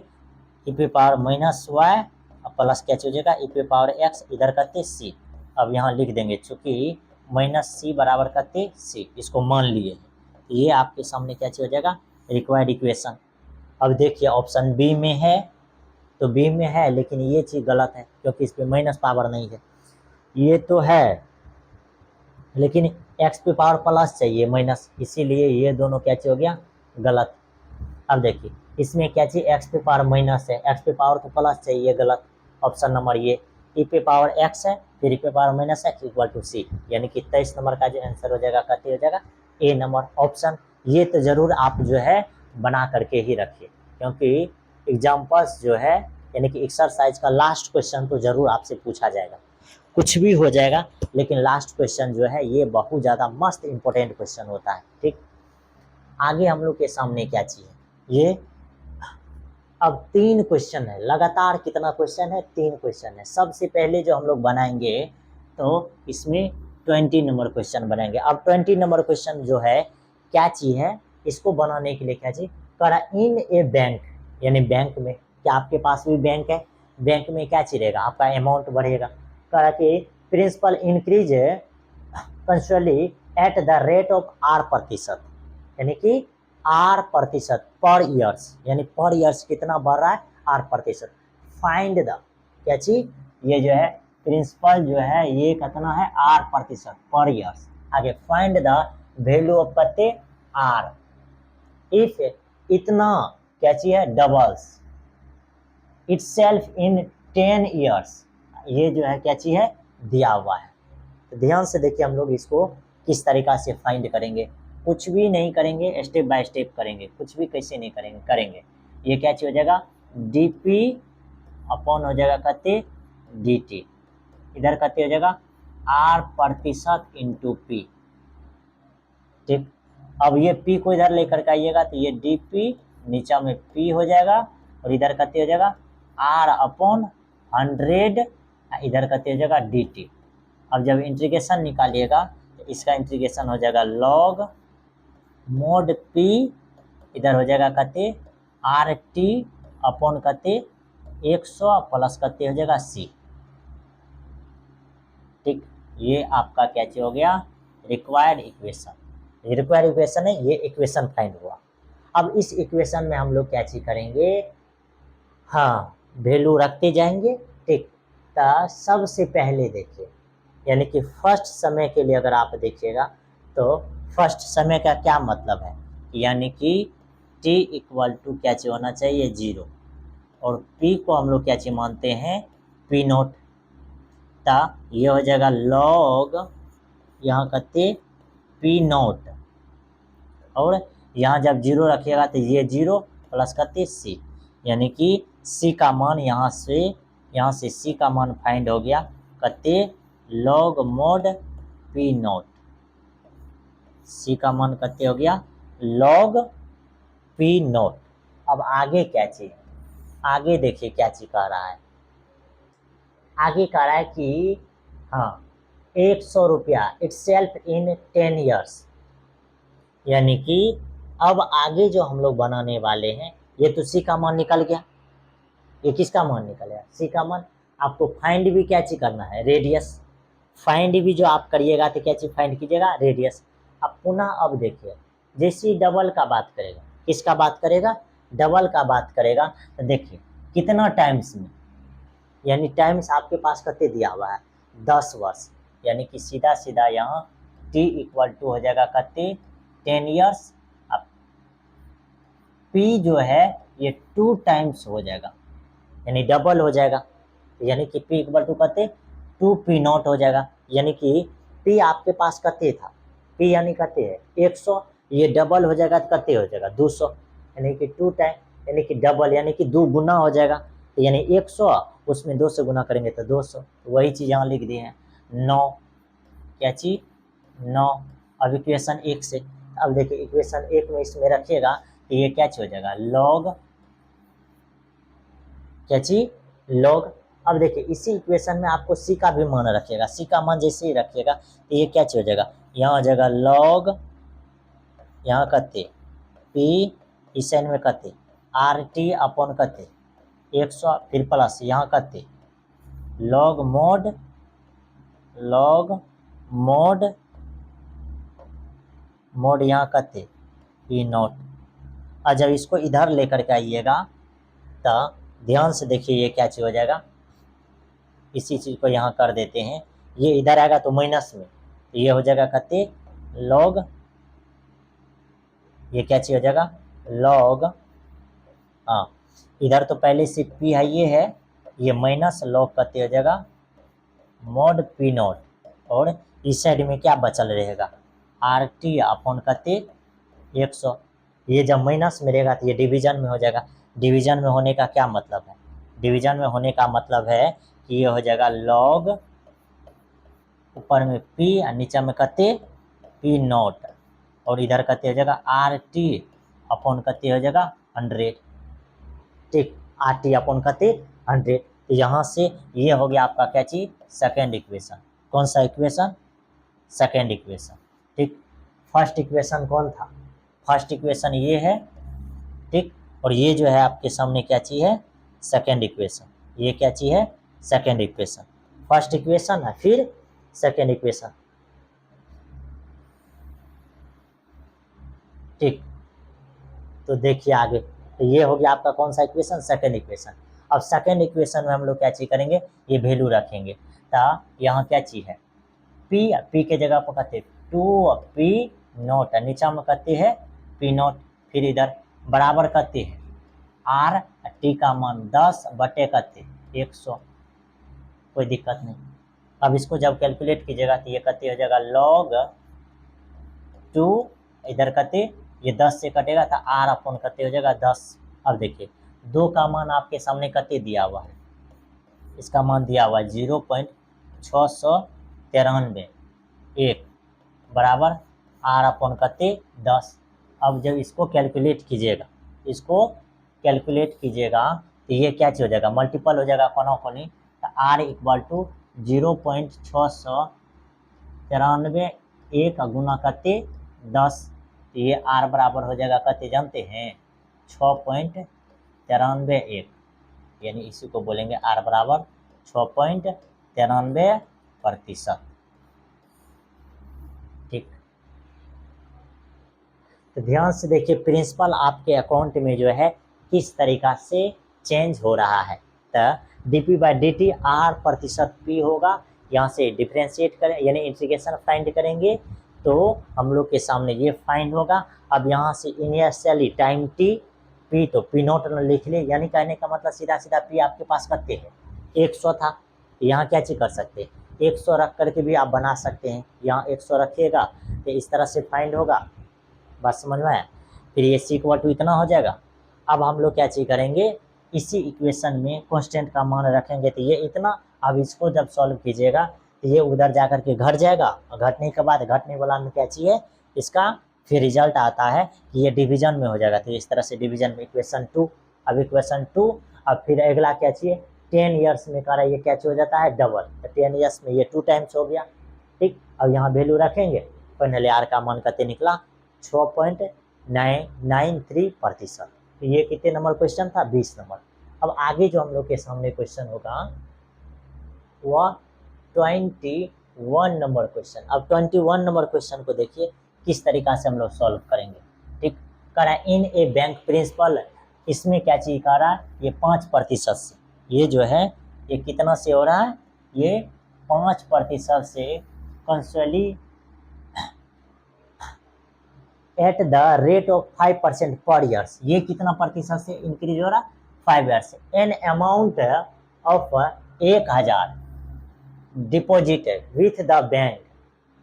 ई पे पावर माइनस वाई प्लस क्या चीज हो जाएगा ई पे पावर एक्स, इधर कते सी। अब यहाँ लिख देंगे चूंकि माइनस सी बराबर कते सी, इसको मान लिए, ये आपके सामने क्या चीज हो जाएगा रिक्वायर्ड इक्वेशन। अब देखिए ऑप्शन बी में है, तो बी में है लेकिन ये चीज गलत है क्योंकि इस पे माइनस पावर नहीं है, ये तो है लेकिन एक्स पे पावर प्लस चाहिए माइनस, इसीलिए ये दोनों क्या चीज हो गया गलत। अब देखिए इसमें क्या चाहिए एक्स पे पावर माइनस है, एक्स पे पावर तो प्लस चाहिए, गलत। ऑप्शन नंबर ये ई पे पावर एक्स है फिर ई पे power minus x equal to c, यानी कि 23 नंबर का जो आंसर हो जाएगा कते हो जाएगा ए नंबर ऑप्शन। ये तो जरूर आप जो है बना करके ही रखिए, क्योंकि एग्जाम्पल्स जो है यानी कि एक्सरसाइज का लास्ट क्वेश्चन तो जरूर आपसे पूछा जाएगा, कुछ भी हो जाएगा लेकिन लास्ट क्वेश्चन जो है ये बहुत ज़्यादा मस्त इंपॉर्टेंट क्वेश्चन होता है। ठीक, आगे हम लोग के सामने क्या चीज़ है, ये अब 3 क्वेश्चन है लगातार, कितना क्वेश्चन है 3 क्वेश्चन है। सबसे पहले जो हम लोग बनाएंगे तो इसमें 20 नंबर क्वेश्चन बनाएंगे। अब 20 नंबर क्वेश्चन जो है क्या चीज है, इसको बनाने के लिए क्या चीज करा, इन ए बैंक, यानी बैंक में, क्या आपके पास भी बैंक है, बैंक में क्या चीज रहेगा आपका अमाउंट बढ़ेगा, करा कि principal increase constantly at the rate of R%, यानी कि R% पर ईयर्स, यानी पर ईयर्स कितना बढ़ रहा है R%। फाइंड द क्या चीज, ये जो है प्रिंसिपल जो है ये कितना है R% पर ईयर्स। आगे फाइंड द वैल्यू ऑफ कते R इफ इतना क्या चीज है डबल्स इटसेल्फ इन 10 ईयर्स, ये जो है क्या चीज है दिया हुआ है। तो ध्यान से देखिए हम लोग इसको किस तरीका से फाइंड करेंगे, कुछ भी नहीं करेंगे, स्टेप बाय स्टेप करेंगे, कुछ भी कैसे नहीं करेंगे। ये क्या चीज हो जाएगा dp अपॉन हो जाएगा कते dt, इधर कते हो जाएगा R% इंटू पी। ठीक, अब ये p को इधर लेकर के आइएगा तो ये dp नीचा में p हो जाएगा, और इधर कते हो जाएगा R अपॉन 100, इधर कते हो जाएगा dt। अब जब इंटीग्रेशन निकालिएगा तो इसका इंटीग्रेशन हो जाएगा log मोड p, इधर हो जाएगा कते RT अपॉन कते 100 प्लस कते हो जाएगा c। ठीक, ये आपका क्या चीज हो गया रिक्वायर्ड इक्वेशन। रिक्वायर्ड इक्वेशन है, ये इक्वेशन फाइंड हुआ। अब इस इक्वेशन में हम लोग क्या चीज करेंगे, हाँ वैल्यू रखते जाएंगे। ठीक, तो सबसे पहले देखिए यानी कि फर्स्ट समय के लिए अगर आप देखिएगा तो फर्स्ट समय का क्या मतलब है, यानी कि t इक्वल टू क्या चीज होना चाहिए 0, और p को हम लोग क्या चीज मानते हैं p नोट, ता ये हो जाएगा log यहाँ कते p नोट, और यहाँ जब 0 रखिएगा तो ये 0 प्लस कते c, यानी कि c का मान यहाँ से c का मान फाइंड हो गया कते log mode p note, c का मान कते हो गया log पी नोट। अब आगे क्या चीज, आगे देखिए क्या चीज कह रहा है, आगे कह रहा है कि हाँ 100 रुपया इट्स सेल्फ इन 10 years, यानी कि अब आगे जो हम लोग बनाने वाले हैं, ये तो सी का मान निकल गया, ये किसका मान निकलेगा, सी का मान। आपको फाइंड भी क्या चीज करना है, रेडियस। फाइंड भी जो आप करिएगा तो क्या चीज फाइंड कीजिएगा, रेडियस। अब पुनः अब देखिए, जैसे ही डबल का बात करेगा, किसका बात करेगा, डबल का बात करेगा, तो देखिए कितना टाइम्स में, यानी टाइम्स आपके पास कितने दिया हुआ है, 10 वर्ष, यानी कि सीधा सीधा यहाँ t इक्वल टू हो जाएगा कितने, 10 years। अब p जो है ये 2 टाइम्स हो जाएगा, यानी डबल हो जाएगा, यानी कि p इक्वल टू कितने, 2p नॉट हो जाएगा, यानी कि p आपके पास कितने था, p यानी कितने है 100, ये डबल हो जाएगा तो कितने हो जाएगा 200, यानी कि 2 टाइम, यानी कि डबल, यानी कि 2 गुना हो जाएगा, तो यानी 100 उसमें 2 से गुना करेंगे तो 200, वही चीज़ यहाँ लिख दिए हैं 9, क्या चीज 9। अब इक्वेशन 1 से, अब देखिए इक्वेशन 1 में इसमें रखिएगा तो ये क्या चीज हो जाएगा, लॉग, क्या चीज लॉग। अब देखिए इसी इक्वेशन में आपको सी का भी मान रखिएगा, सी का मान जैसे ही रखिएगा तो ये क्या चीज हो जाएगा, यहाँ हो जाएगा लॉग, यहाँ कते पी, इस साइड में कते आर टी अपॉन कते 100, फिर प्लस यहाँ कते log mode, log mode, mode यहाँ कते पी नॉट। और जब इसको इधर लेकर के आइएगा तो ध्यान से देखिए ये क्या चीज हो जाएगा, इसी चीज को यहाँ कर देते हैं, ये इधर आएगा तो माइनस में, तो ये हो जाएगा कते लॉग, ये क्या चीज हो जाएगा लॉग, हाँ इधर तो पहले से पी है, ये माइनस लॉग कते हो जाएगा मोड पी नॉट, और इस साइड में क्या बचल रहेगा आर टी अपॉन कते 100। ये जब माइनस में रहेगा तो ये डिवीजन में हो जाएगा, डिवीजन में होने का क्या मतलब है, डिवीजन में होने का मतलब है कि ये हो जाएगा लॉग, ऊपर में पी और नीचे में कते पी नॉट, और इधर कते हो जाएगा आर टी अपॉन कते हो जाएगा 100, ठीक आर टी अपॉन कते 100। तो यहाँ से ये हो गया आपका क्या चीज, सेकेंड इक्वेशन। कौन सा इक्वेशन, सेकेंड इक्वेशन, ठीक। फर्स्ट इक्वेशन कौन था, फर्स्ट इक्वेशन ये है, ठीक, और ये जो है आपके सामने क्या चीज है, सेकेंड इक्वेशन, ये क्या चीज है, सेकेंड इक्वेशन। फर्स्ट इक्वेशन है, फिर सेकेंड इक्वेशन, ठीक। तो देखिए आगे, तो ये हो गया आपका कौन सा इक्वेशन, सेकेंड इक्वेशन। अब सेकेंड इक्वेशन में हम लोग क्या चीज करेंगे, ये वैल्यू रखेंगे, तो यहाँ क्या चीज है पी, पी के जगह पर कहते 2p नॉट, नीचा में कहते हैं पी नॉट, फिर इधर बराबर कहते हैं आर टी का मान 10 बटे कहते 100, कोई दिक्कत नहीं। अब इसको जब कैलकुलेट कीजिएगा तो ये कहते हो जाएगा लॉग 2, इधर कहते ये 10 से कटेगा तो आर अपॉन कहते हो जाएगा 10। अब देखिए 2 का मान आपके सामने कहते दिया हुआ है, इसका मान दिया हुआ है 0.693 1 बराबर आर अपॉन कते 10। अब जब इसको कैलकुलेट कीजिएगा, इसको कैलकुलेट कीजिएगा तो ये क्या चीज हो जाएगा, मल्टीपल हो जाएगा कोना कोनी, तो आर इक्वल टू 0.693 1 गुना कते 10, तो ये आर बराबर हो जाएगा कते जानते हैं 6.93 यानी इसी को बोलेंगे आर बराबर 6.93%, ठीक। तो ध्यान से देखिए प्रिंसिपल आपके अकाउंट में जो है किस तरीका से चेंज हो रहा है, तो dp by D T R प्रतिशत p होगा, यहाँ से डिफ्रेंशिएट करें यानी इंटीग्रेशन फाइंड करेंगे तो हम लोग के सामने ये फाइंड होगा। अब यहाँ से इनिशियली टाइम t p, तो p नोट लिख ले, यानी कहने का मतलब सीधा सीधा p आपके पास कितने है 100 था, तो यहाँ क्या चीज कर सकते हैं 100 रख करके भी आप बना सकते हैं, यहाँ 100 रखिएगा तो इस तरह से फाइंड होगा, बात समझ में आया। फिर ये सी इक्वल टू इतना हो जाएगा। अब हम लोग क्या चीज करेंगे, इसी इक्वेशन में कांस्टेंट का मान रखेंगे तो ये इतना। अब इसको जब सॉल्व कीजिएगा तो ये उधर जा करके घट जाएगा, और घटने के बाद घटने वाला में क्या चाहिए इसका फिर रिजल्ट आता है कि ये डिवीजन में हो जाएगा, तो इस तरह से डिवीजन में इक्वेशन 2। अब इक्वेशन 2, अब फिर अगला क्या चाहिए, 10 ईयर्स में कह रहा है ये क्या हो जाता है डबल, तो 10 ईयर्स में ये 2 टाइम्स हो गया। ठीक, अब यहाँ वैल्यू रखेंगे, फाइनली आर का मान कते निकला 6.993%। तो ये कितने नंबर क्वेश्चन था, 20 नंबर। अब आगे जो हम लोग के सामने क्वेश्चन होगा वह 21 नंबर क्वेश्चन। अब 21 नंबर क्वेश्चन को देखिए किस तरीका से हम लोग सॉल्व करेंगे। ठीक, कह रहा है इन ए बैंक प्रिंसिपल, इसमें क्या चीज कह रहा है, ये 5% से, ये जो है ये कितना से हो रहा है, ये 5% से कंसुअली एट द रेट ऑफ 5% पर ईयर्स, ये कितना प्रतिशत से इंक्रीज हो रहा है, 5 ईयर्स से। An amount of 1000 deposited with the bank,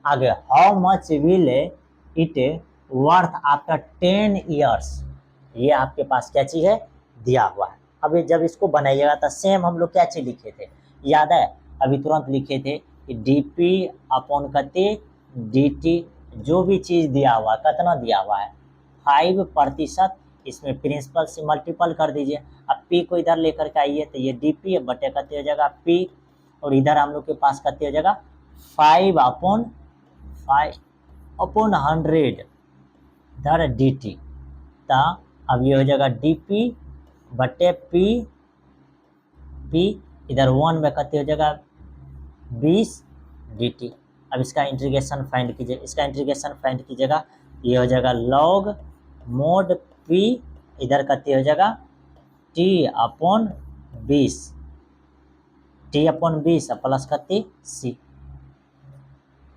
आगे how much will it worth after 10 years, ये आपके पास क्या चीज है, दिया हुआ है। अब ये जब इसको बनाइएगा तो सेम हम लोग क्या चीज लिखे थे, याद है, अभी तुरंत लिखे थे कि डीपी अपॉन कते dt, जो भी चीज दिया हुआ कितना दिया हुआ है 5%, इसमें प्रिंसिपल से मल्टीपल कर दीजिए। अब p को इधर लेकर के आइए तो ये dp बटे कते हो जाएगा p, और इधर हम लोग के पास कते हो जाएगा 5/100 इधर dt, ता अब ये हो जाएगा dp बटे p, इधर 1 में कते हो जाएगा 20 dt। अब इसका इंटीग्रेशन फाइंड कीजिए, इसका इंटीग्रेशन फाइंड कीजिएगा, ये हो जाएगा log मोड p, इधर कते हो जाएगा t upon 20, t upon 20 plus कते c।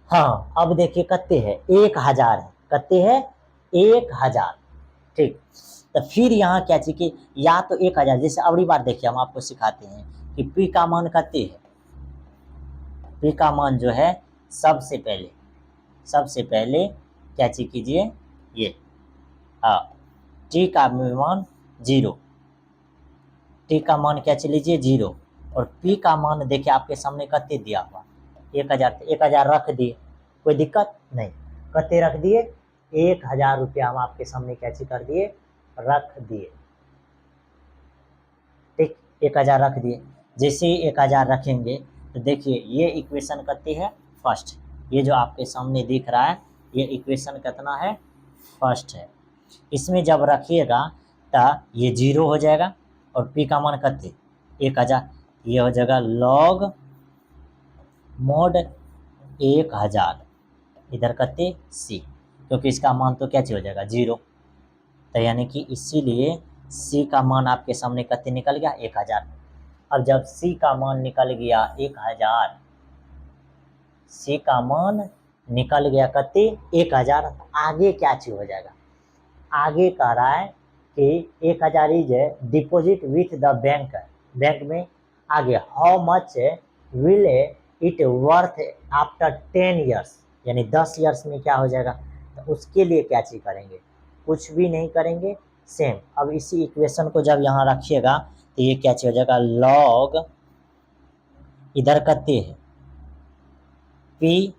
हाँ, अब देखिए कते है 1000 है, कते है 1000। ठीक, तो फिर यहाँ क्या चाहिए कि या तो 1000, जैसे अगली बार देखिए हम आपको सिखाते हैं कि p का मान कते है, p का मान जो है सबसे पहले क्या चीज कीजिए, ये हाँ t का मान 0, t का मान क्या चीज लीजिए 0, और p का मान देखिए आपके सामने कते दिया हुआ 1000, 1000 रख दिए, कोई दिक्कत नहीं, कते रख दिए 1000 रुपया हम आपके सामने क्या चीज कर दिए, रख दिए। ठीक, 1000 रख दिए, जैसे ही 1000 रखेंगे तो देखिए ये इक्वेशन कितनी है, फर्स्ट, ये जो आपके सामने दिख रहा है ये इक्वेशन कितना है, फर्स्ट है। इसमें जब रखिएगा तो ये 0 हो जाएगा, और p का मान कितने 1000, ये हो जाएगा log मोड 1000 इधर कितने c, क्योंकि इसका मान तो क्या हो जाएगा 0, तो यानी कि इसीलिए c का मान आपके सामने कितने निकल गया 1000। अब जब c का मान निकल गया 1000, c का मान निकल गया कितने 1000, आगे क्या चीज हो जाएगा, आगे कह रहा है कि 1000 is deposit with the bank, bank में, आगे how much will it worth after 10 years, यानी 10 ईयर्स में क्या हो जाएगा, तो उसके लिए क्या चीज करेंगे, कुछ भी नहीं करेंगे, सेम। अब इसी इक्वेशन को जब यहाँ रखिएगा तो ये क्या चीज हो जाएगा, log इधर कते है p,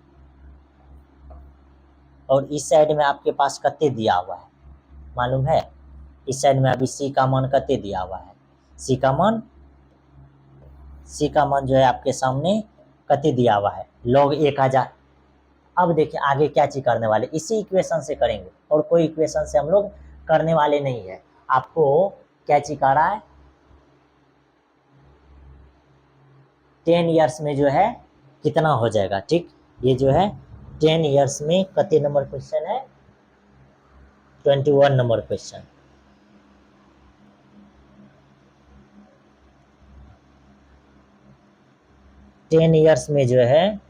और इस साइड में आपके पास कते दिया हुआ है मालूम है, इस साइड में अभी c का मान कते दिया हुआ है, c का मान जो है आपके सामने कते दिया हुआ है log 1000। अब देखिए आगे क्या चीज करने वाले, इसी इक्वेशन से करेंगे, और कोई इक्वेशन से हम लोग करने वाले नहीं है। आपको क्या चीज कर रहा है, 10 ईयर्स में जो है कितना हो जाएगा। ठीक, ये जो है 10 ईयर्स में कितने नंबर क्वेश्चन है, 21 नंबर क्वेश्चन। टेन ईयर्स में जो है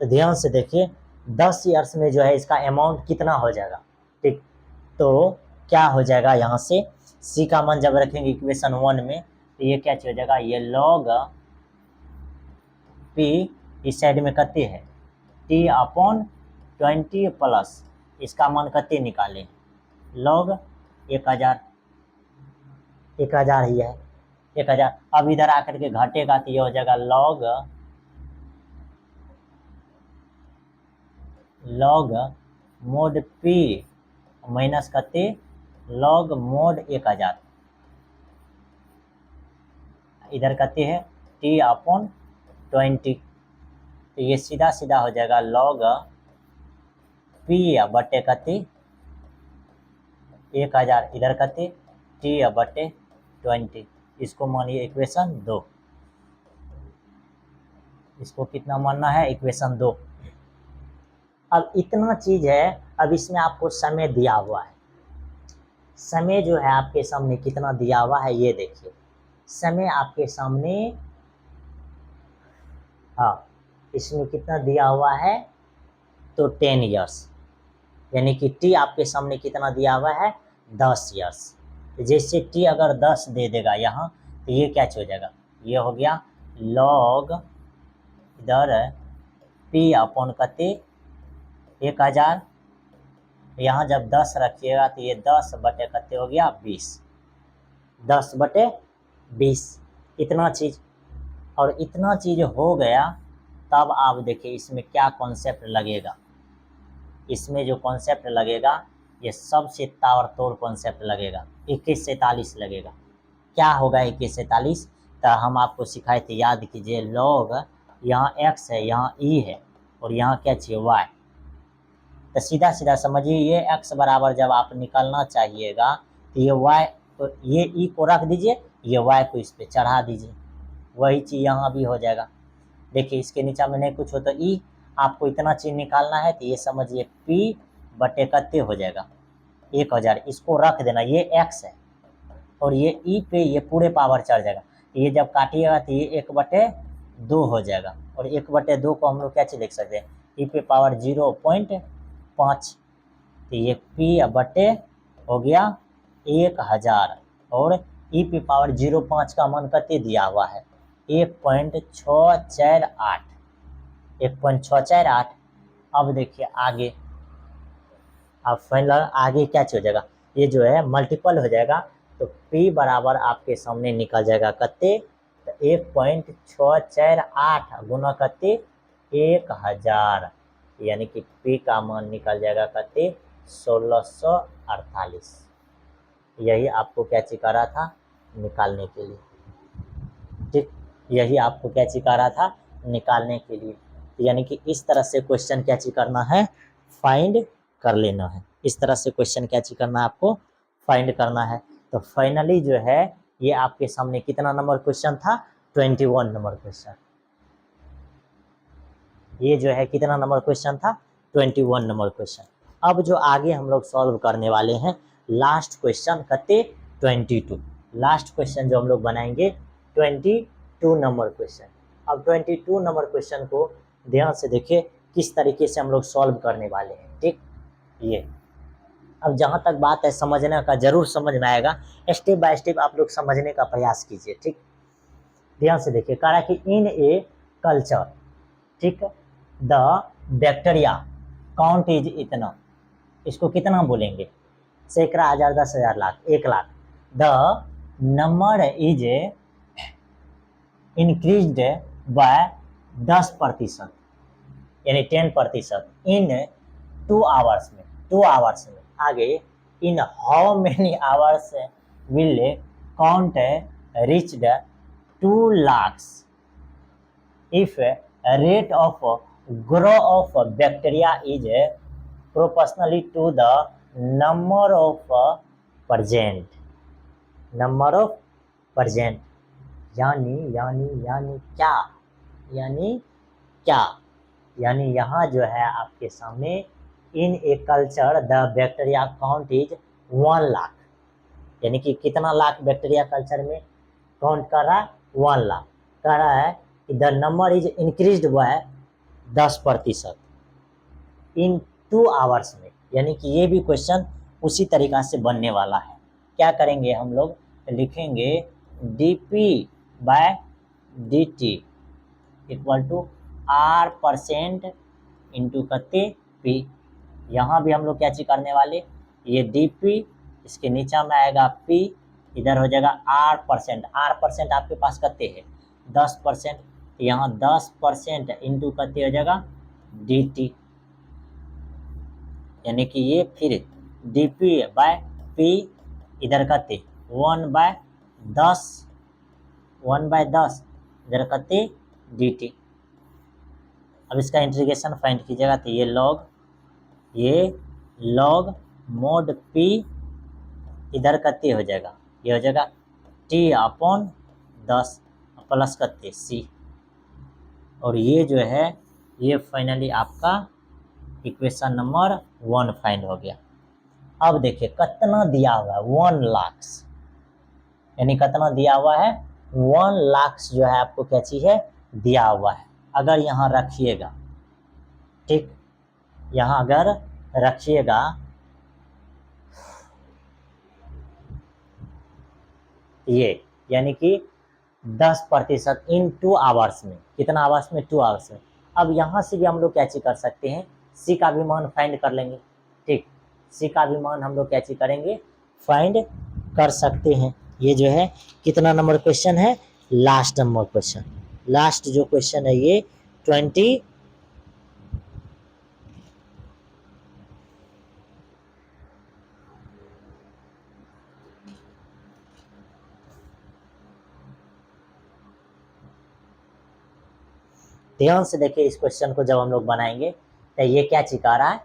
तो ध्यान से देखिए 10 ईयर्स में जो है इसका अमाउंट कितना हो जाएगा। ठीक, तो क्या हो जाएगा, यहाँ से c का मान जब रखेंगे इक्वेशन 1 में तो ये क्या हो जाएगा, ये log p, इस साइड में कितने है t अपॉन 20 प्लस इसका मान कितने निकालें, log 1000 ही है 1000। अब इधर आकर के घटेगा तो ये हो जाएगा log log mod P minus कते लॉग मोड 1000 इधर कते है टी अपॉन 20। तो ये सीधा सीधा हो जाएगा लॉग पी बटे कते 1000 इधर कते टी बटे 20। इसको मानिए इक्वेशन 2। इसको कितना मानना है इक्वेशन 2। अब इतना चीज है, अब इसमें आपको समय दिया हुआ है। समय जो है आपके सामने कितना दिया हुआ है ये देखिए। समय आपके सामने हाँ इसमें कितना दिया हुआ है तो 10 इयर्स, यानी कि टी आपके सामने कितना दिया हुआ है 10 इयर्स। जैसे टी अगर 10 दे देगा यहाँ तो ये क्या हो जाएगा, ये हो गया लॉग इधर पी अपॉन कते 1000, यहाँ जब 10 रखिएगा तो ये 10 बटे कते हो गया 20, 10 बटे 20 इतना चीज। और इतना चीज हो गया तब आप देखिए इसमें क्या कॉन्सेप्ट लगेगा। इसमें जो कॉन्सेप्ट लगेगा ये सबसे ताबड़तोड़ कॉन्सेप्ट लगेगा, 2147 लगेगा। क्या होगा 2147 तो हम आपको सिखाए थे, याद कीजिए। लॉग यहाँ x है, यहाँ e है और यहाँ क्या चाहिए y। तो सीधा सीधा समझिए ये x बराबर जब आप निकालना चाहिएगा तो ये y, तो ये e को रख दीजिए, ये y को इस पे चढ़ा दीजिए, वही चीज यहाँ भी हो जाएगा। देखिए इसके नीचे में नहीं कुछ हो तो e, आपको इतना चीज निकालना है तो ये समझिए p बटे कते हो जाएगा 1000, इसको रख देना, ये x है और ये e पे ये पूरे पावर चढ़ जाएगा। ये जब काटिएगा तो ये 1/2 हो जाएगा और 1/2 को हम लोग क्या चीज लिख सकते हैं e पे पावर 0.5। तो ये p बटे हो गया 1000 और e पे पावर 0.5 का मान कते दिया हुआ है 1.648, 1.648। अब देखिए आगे, अब फाइनल आगे क्या हो जाएगा, ये जो है मल्टीपल हो जाएगा तो p बराबर आपके सामने निकल जाएगा कते तो 1.648 गुना कते 1000, यानी कि p का मान निकल जाएगा कते 1648। यही आपको क्या चिका रहा था निकालने के लिए, ठीक, यही आपको क्या चिका रहा था निकालने के लिए। यानी कि इस तरह से क्वेश्चन क्या चीज करना है फाइंड कर लेना है, इस तरह से क्वेश्चन क्या चीज करना है आपको फाइंड करना है। तो फाइनली जो है ये आपके सामने कितना नंबर क्वेश्चन था 21 नंबर क्वेश्चन। ये जो है कितना नंबर क्वेश्चन था 21 नंबर क्वेश्चन। अब जो आगे हम लोग सॉल्व करने वाले हैं लास्ट क्वेश्चन कते 22, लास्ट क्वेश्चन जो हम लोग बनाएंगे 22 नंबर क्वेश्चन। अब 22 नंबर क्वेश्चन को ध्यान से देखिए किस तरीके से हम लोग सॉल्व करने वाले हैं, ठीक। ये अब जहां तक बात है समझने का, जरूर समझ में आएगा, स्टेप बाय स्टेप आप लोग समझने का प्रयास कीजिए, ठीक। ध्यान से देखिए, कह रहा है कि इन ए कल्चर, ठीक, द बैक्टीरिया काउंट इज इतना, इसको कितना बोलेंगे सैकड़ा, हजार, 10,000, lakh, 1,00,000। The number is increased by 10%, यानी 10% इन 2 आवर्स में, 2 आवर्स में। आगे in how many hours will count reached 2 lakhs if rate of grow of bacteria is proportionally to the number of present, number of present। यानी क्या, यानी क्या, यानी यहाँ जो है आपके सामने in a culture the bacteria count is 1 lakh, यानी कि कितना लाख बैक्टीरिया कल्चर में काउंट कर रहा है 1 लाख। कह रहा है कि the number is increased by 10% in 2 hours में, यानी कि ये भी क्वेश्चन उसी तरीका से बनने वाला है। क्या करेंगे हम लोग, लिखेंगे dp by dt equal to r% into कते p। यहाँ भी हम लोग क्या चीज करने वाले, ये dp इसके नीचे में आएगा p, इधर हो जाएगा r%, r% आपके पास कते है 10%, यहाँ 10% इंटू कते हो जाएगा dt, यानी कि ये फिर डी पी बाय पी इधर करते 1/10 इधर करते डी टी। अब इसका इंटीग्रेशन फाइंड कीजिएगा तो ये लॉग मोड पी इधर करते हो जाएगा, ये हो जाएगा t/10 प्लस करते सी। और ये जो है ये फाइनली आपका इक्वेशन नंबर 1 फाइंड हो गया। अब देखिए कितना दिया हुआ है 1 लाख, यानी कितना दिया हुआ है 1 लाख जो है आपको क्या चीज है दिया हुआ है। अगर यहाँ रखिएगा, ठीक, यहाँ अगर रखिएगा ये यानी कि 10% इन 2 आवर्स में, कितना आवर्स में 2 आवर्स में। अब यहाँ से भी हम लोग क्या चीज कर सकते हैं, सी का भी मान फाइंड कर लेंगे, ठीक, सी का भी मान हम लोग क्या चीज करेंगे फाइंड कर सकते हैं। ये जो है कितना नंबर क्वेश्चन है, लास्ट नंबर क्वेश्चन, लास्ट जो क्वेश्चन है ये 20 ध्यान से देखिए इस क्वेश्चन को जब हम लोग बनाएंगे तो ये क्या चीज कह रहा है,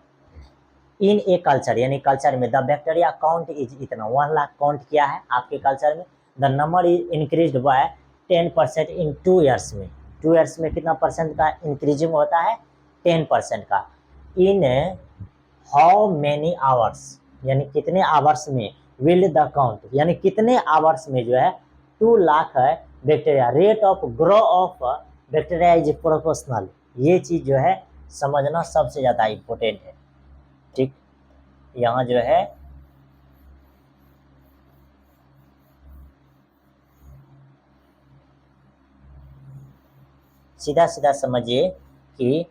इन ए कल्चर यानी कल्चर में द बैक्टीरिया काउंट इज इतना 1 लाख काउंट किया है आपके कल्चर में, the number is increased by 10% in 2 years में। 2 ईयर्स में कितना परसेंट का इंक्रीजिंग होता है 10% का। इन हाउ मेनी आवर्स यानी कितने आवर्स में, विल द काउंट यानी कितने आवर्स में जो है 2 लाख है bacteria, rate of grow of bacteria is proportional. ये चीज जो है समझना सबसे ज्यादा इम्पोर्टेंट है, ठीक। यहाँ जो है सीधा सीधा समझिए कि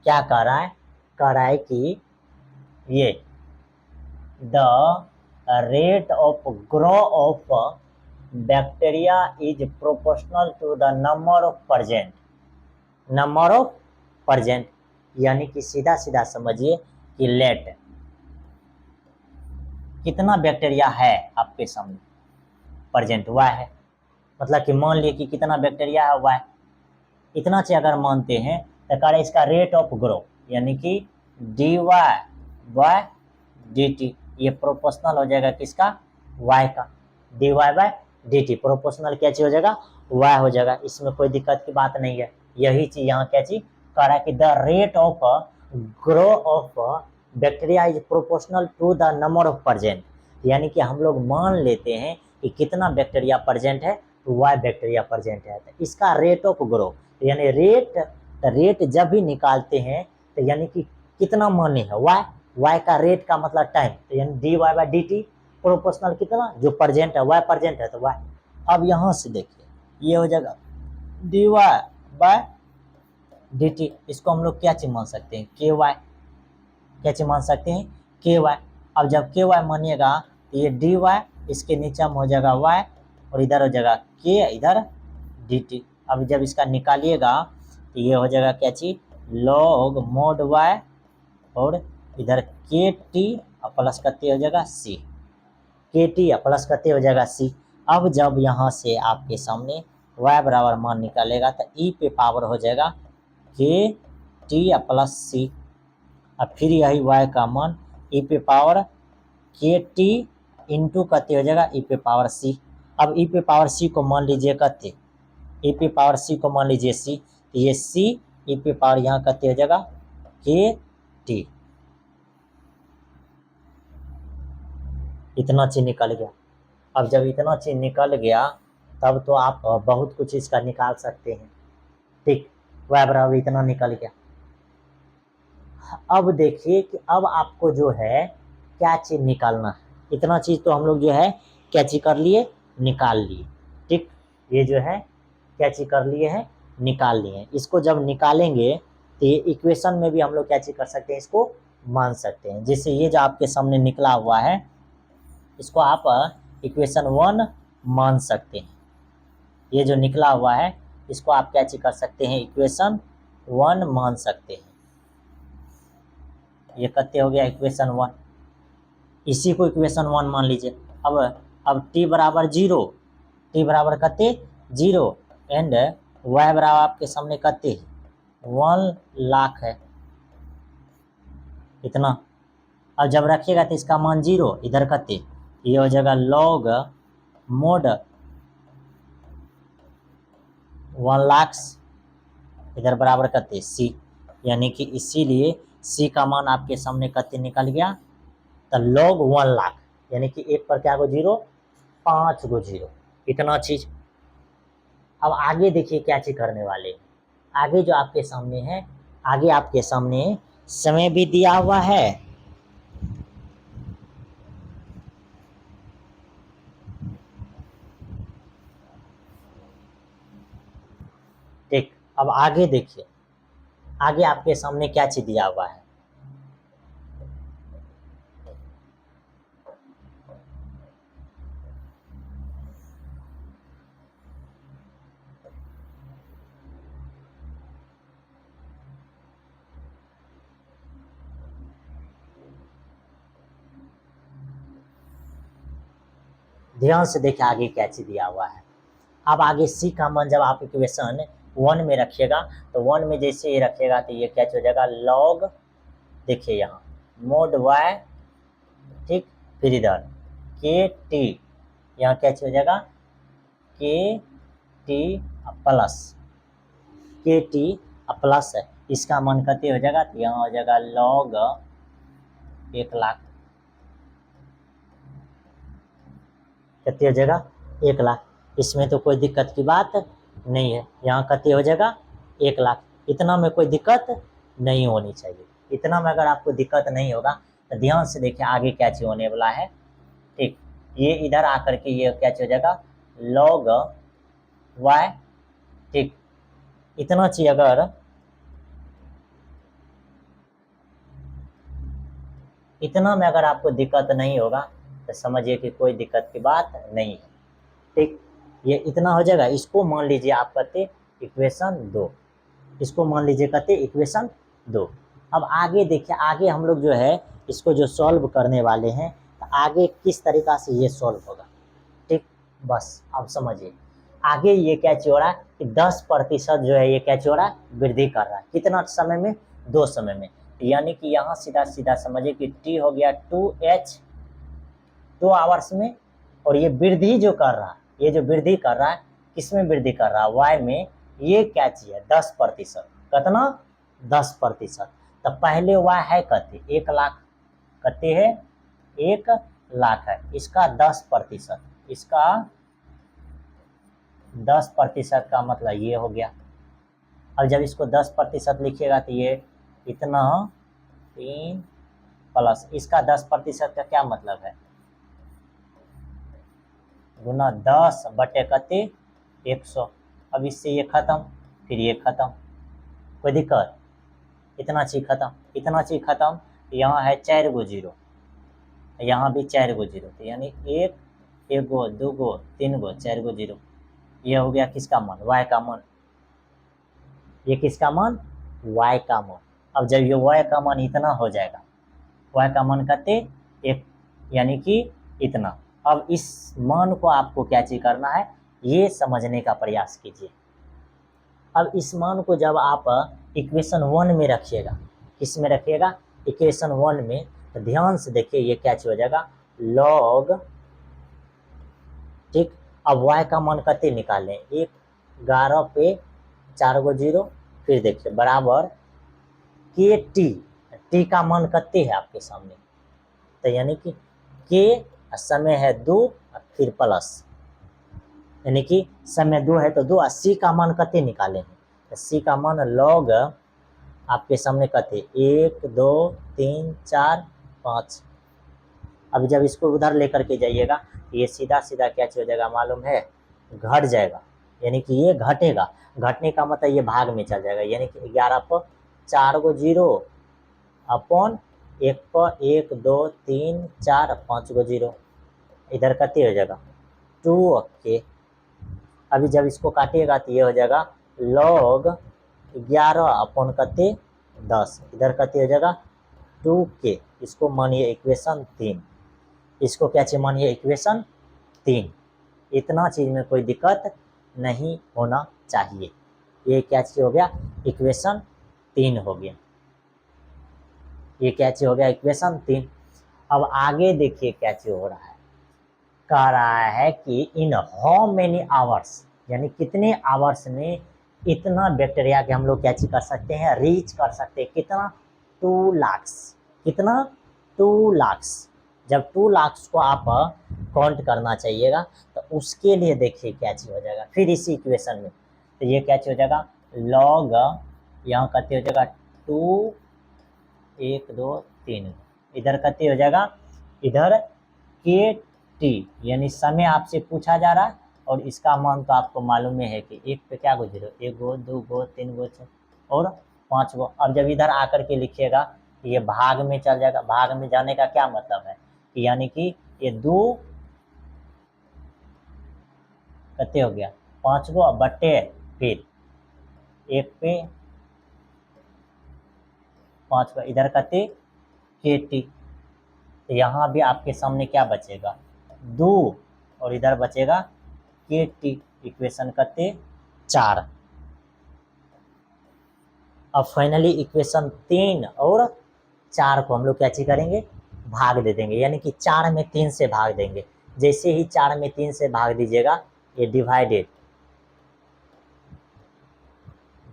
क्या कह रहा है कि ये the rate of grow of bacteria is proportional to the number of present, यानी कि सीधा सीधा समझिए कि लेट कितना बैक्टीरिया है आपके सामने प्रेजेंट वाई है, मतलब कि मान लिए कि कितना बैक्टीरिया है वाई, इतना से अगर मानते हैं तो करें इसका रेट ऑफ ग्रो यानी कि dy बाय dt, ये प्रोपोर्शनल हो जाएगा किसका y का, dy बाय dt प्रोपोर्शनल क्या चीज हो जाएगा y हो जाएगा। इसमें कोई दिक्कत की बात नहीं है। यही चीज यहाँ क्या चीज कह रहा है कि the rate of grow of bacteria is proportional to the number of present, यानी कि हम लोग मान लेते हैं कि कितना बैक्टीरिया प्रेजेंट है तो y बैक्टीरिया प्रेजेंट है, तो इसका रेट ऑफ ग्रो यानी रेट जब भी निकालते हैं तो यानी कि कितना माने है y का रेट का मतलब टाइम, तो यानी dy बाय dt प्रोपोर्शनल कितना जो प्रेजेंट है y प्रेजेंट है तो y। अब यहाँ से देखिए ये हो जाएगा dy बाय dt, इसको हम लोग क्या चीज मान सकते हैं ky, क्या चीज मान सकते हैं ky। अब जब ky मानिएगा तो ये dy इसके नीचे में हो जाएगा y और इधर हो जाएगा k इधर dt। अब जब इसका निकालिएगा तो ये हो जाएगा क्या चीज log mod y और इधर kt प्लस करते हो जाएगा c, kt प्लस करते हो जाएगा c। अब जब यहाँ से आपके सामने y बराबर मान निकालेगा तो e पे पावर हो जाएगा kt प्लस c, अब फिर यही y का मान e पे पावर kt इंटू करते हो जाएगा e पे पावर c। अब e पे पावर c को मान लीजिए करते, e पे पावर c को मान लीजिए c, तो ये c e पे पावर यहाँ करते हो जाएगा kt, इतना चीज निकल गया। अब जब इतना चीज निकल गया तब तो आप बहुत कुछ इसका निकाल सकते हैं, ठीक, y बराबर इतना निकल गया। अब देखिए कि अब आपको जो है क्या चीज निकालना है, इतना चीज तो हम लोग जो है क्या चीज कर लिए निकाल लिए, ठीक, ये जो है क्या चीज कर लिए है निकाल लिए। इसको जब निकालेंगे तो ये इक्वेशन में भी हम लोग क्या चीज कर सकते हैं इसको मान सकते हैं। जैसे ये जो आपके सामने निकला हुआ है इसको आप इक्वेशन 1 मान सकते हैं, ये जो निकला हुआ है इसको आप क्या चीज कर सकते हैं इक्वेशन 1 मान सकते हैं। ये कते हो गया इक्वेशन 1, इसी को इक्वेशन 1 मान लीजिए। अब t बराबर 0, t बराबर कते 0 एंड y बराबर आपके सामने कते 1 लाख है इतना। अब जब रखिएगा तो इसका मान 0, इधर कते ये हो जाएगा log मोड 1 लाख, इधर बराबर कते c, यानी कि इसीलिए c का मान आपके सामने कते निकल गया तो log 1 लाख, यानी कि 1 पर क्या गो 0, 5 गो 0, इतना चीज। अब आगे देखिए क्या चीज करने वाले, आगे जो आपके सामने है, आगे आपके सामने समय भी दिया हुआ है, ठीक। अब आगे देखिए, आगे आपके सामने क्या चीज दिया हुआ है, ध्यान से देखिए आगे क्या चीज दिया हुआ है। अब आगे c का मान जब आप इक्वेशन 1 में रखिएगा तो 1 में जैसे ये रखिएगा तो ये क्या हो जाएगा log, देखिए यहाँ मोड y, ठीक, फिर इधर के टी, यहाँ क्या हो जाएगा के टी प्लस, के टी प्लस है, इसका मान कितने हो जाएगा तो यहाँ हो जाएगा log 1 लाख, कितने हो जाएगा 1 लाख। इसमें तो कोई दिक्कत की बात नहीं है, यहाँ कितने हो जाएगा 1 लाख, इतना में कोई दिक्कत नहीं होनी चाहिए। इतना में अगर आपको दिक्कत नहीं होगा तो ध्यान से देखिए आगे क्या चीज होने वाला है, ठीक, ये इधर आकर के ये क्या चीज हो जाएगा log y, ठीक, इतना चीज अगर इतना में अगर आपको दिक्कत नहीं होगा तो समझिए कि कोई दिक्कत की बात नहीं है, ठीक, ये इतना हो जाएगा। इसको मान लीजिए आप कहते इक्वेशन 2, इसको मान लीजिए कहते इक्वेशन 2। अब आगे देखिए, आगे हम लोग जो है इसको जो सॉल्व करने वाले हैं तो आगे किस तरीका से ये सॉल्व होगा, ठीक, बस अब समझिए आगे ये क्या हो रहा है कि 10% जो है ये क्या हो रहा है वृद्धि कर रहा है, कितना समय में 2 समय में, यानी कि यहाँ सीधा सीधा समझिए कि t हो गया 2h 2 आवर्स में, और ये वृद्धि जो कर रहा है, ये जो वृद्धि कर रहा है किसमें वृद्धि कर रहा है y में, ये क्या चीज है 10%, कितना 10%। तो पहले y है कते 1 लाख, कते है 1 लाख है, इसका 10%, इसका 10% का मतलब ये हो गया। अब जब इसको 10% लिखिएगा तो ये इतना 3 प्लस इसका 10% का क्या मतलब है गुना 10 बटे कते 100। अब इससे ये खत्म, फिर ये खत्म, कोई दिक्कत, इतना चीज खत्म, इतना चीज खत्म। यहाँ है 4 गो 0, यहाँ भी 4 गो 0, तो यानी 1 गो 2 गो 3 गो 4 गो 0, ये हो गया किसका मान y का मान, ये किसका मान y का मान। अब जब ये y का मान इतना हो जाएगा, y का मान कहते 1, यानी कि इतना। अब इस मान को आपको क्या चीज करना है, ये समझने का प्रयास कीजिए। अब इस मान को जब आप इक्वेशन 1 में रखिएगा, किस में रखिएगा इक्वेशन 1 में, तो ध्यान से देखिए ये क्या चीज हो जाएगा log, ठीक। अब y का मान कितने निकालें 11 पे 4 गो 0, फिर देखिए बराबर के टी का मान कितने है आपके सामने, तो यानी कि के समय है 2 फिर प्लस, यानी कि समय 2 है तो 2, c का मान कितने निकाले हैं, तो c का मान log आपके सामने कितने 1 2 3 4 5। अब जब इसको उधर लेकर के जाइएगा ये सीधा सीधा क्या हो जाएगा मालूम है, घट जाएगा, यानी कि ये घटेगा, घटने का मतलब ये भाग में चल जाएगा, यानी कि 11 पर 4 गो 0 अपॉन 1 पर 1 2 3 4 5 गो 0, इधर कितने हो जाएगा 2 ओके। अभी जब इसको काटिएगा तो ये हो जाएगा log 11 अपॉन कितने 10, इधर कितने हो जाएगा 2k, इसको मानिए इक्वेशन 3, इसको क्या चाहिए मानिए इक्वेशन 3। इतना चीज में कोई दिक्कत नहीं होना चाहिए। ये क्या चीज हो गया इक्वेशन 3 हो गया, ये क्या चीज हो गया इक्वेशन 3। अब आगे देखिए क्या चीज हो रहा है, कह रहा है कि इन हाउ मेनी आवर्स, यानी कितने आवर्स में इतना बैक्टीरिया के हम लोग क्या चीज कर सकते हैं रीच कर सकते हैं, कितना 2 लाख, कितना 2 लाख। जब 2 लाख को आप काउंट करना चाहिएगा तो उसके लिए देखिए क्या चीज हो जाएगा फिर इसी इक्वेशन में, तो ये क्या चीज हो जाएगा लॉग, यहाँ कते हो जाएगा 2 1 2 3, इधर कते हो जाएगा इधर के टी, यानी समय आपसे पूछा जा रहा है और इसका मान तो आपको मालूम है कि एक पे क्या गो जीरो, 1 गो 2 गो 3 गो 4 और 5 गो। अब जब इधर आकर के लिखिएगा तो ये भाग में चल जाएगा, भाग में जाने का क्या मतलब है कि यानी कि ये 2 कते हो गया 5 गो बट्टे फिर 1 पे 5 गो, इधर कते के टी, यहाँ भी आपके सामने क्या बचेगा 2 और इधर बचेगा के टी, इक्वेशन कते 4। अब फाइनली इक्वेशन 3 और 4 को हम लोग क्या चीज करेंगे भाग दे देंगे, यानी कि 4 में 3 से भाग देंगे। जैसे ही 4 में 3 से भाग दीजिएगा ये डिवाइडेड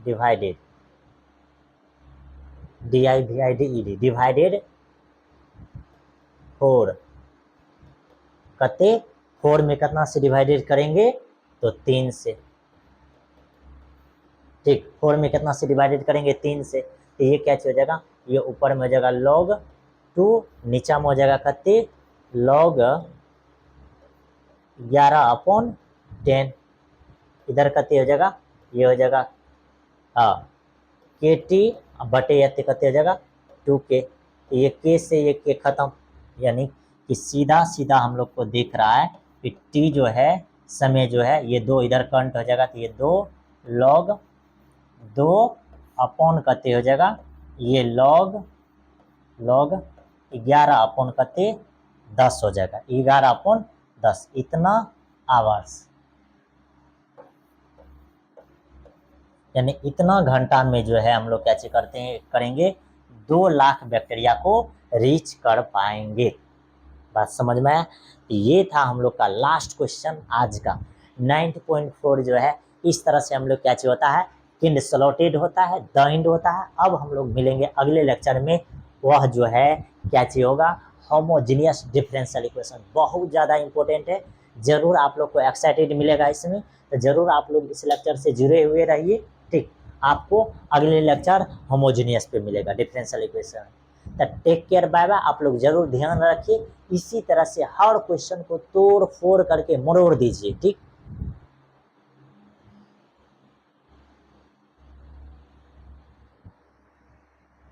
डिवाइडेड DIVIDED डिवाइडेड 4, कते 4 में कितना से डिवाइडेड करेंगे तो 3 से, ठीक 4 में कितना से डिवाइडेड करेंगे 3 से, तो ये क्या हो जाएगा ये ऊपर में हो जाएगा log 2, नीचा में हो जाएगा कते log 11/10, इधर कते हो जाएगा ये हो जाएगा के टी बटे या कते हो जाएगा 2k, तो ये के से ये के खत्म, यानी कि सीधा सीधा हम लोग को दिख रहा है कि टी जो है समय जो है ये 2 इधर कंट हो जाएगा, तो ये 2 log 2 अपॉन कते हो जाएगा ये log 11 अपॉन कते 10 हो जाएगा, 11/10 इतना आवर्स, यानी इतना घंटा में जो है हम लोग क्या करते हैं करेंगे 2 लाख बैक्टीरिया को रीच कर पाएंगे। बात समझ में आया? ये था हम लोग का लास्ट क्वेश्चन आज का 9.4 जो है इस तरह से हम लोग क्या चीज होता है किंड स्लॉटेड होता है, द इंड होता है। अब हम लोग मिलेंगे अगले लेक्चर में, वह जो है क्या चीज होगा होमोजीनियस डिफरेंशियल इक्वेशन, बहुत ज़्यादा इंपॉर्टेंट है। जरूर आप लोग को एक्साइटेड मिलेगा इसमें, तो जरूर आप लोग इस लेक्चर से जुड़े हुए रहिए। ठीक, आपको अगले लेक्चर होमोजीनियस पे मिलेगा डिफरेंशियल इक्वेशन। तो टेक केयर, बाय बाय। आप लोग जरूर ध्यान रखिए, इसी तरह से हर क्वेश्चन को तोड़ फोड़ करके मरोड़ दीजिए। ठीक।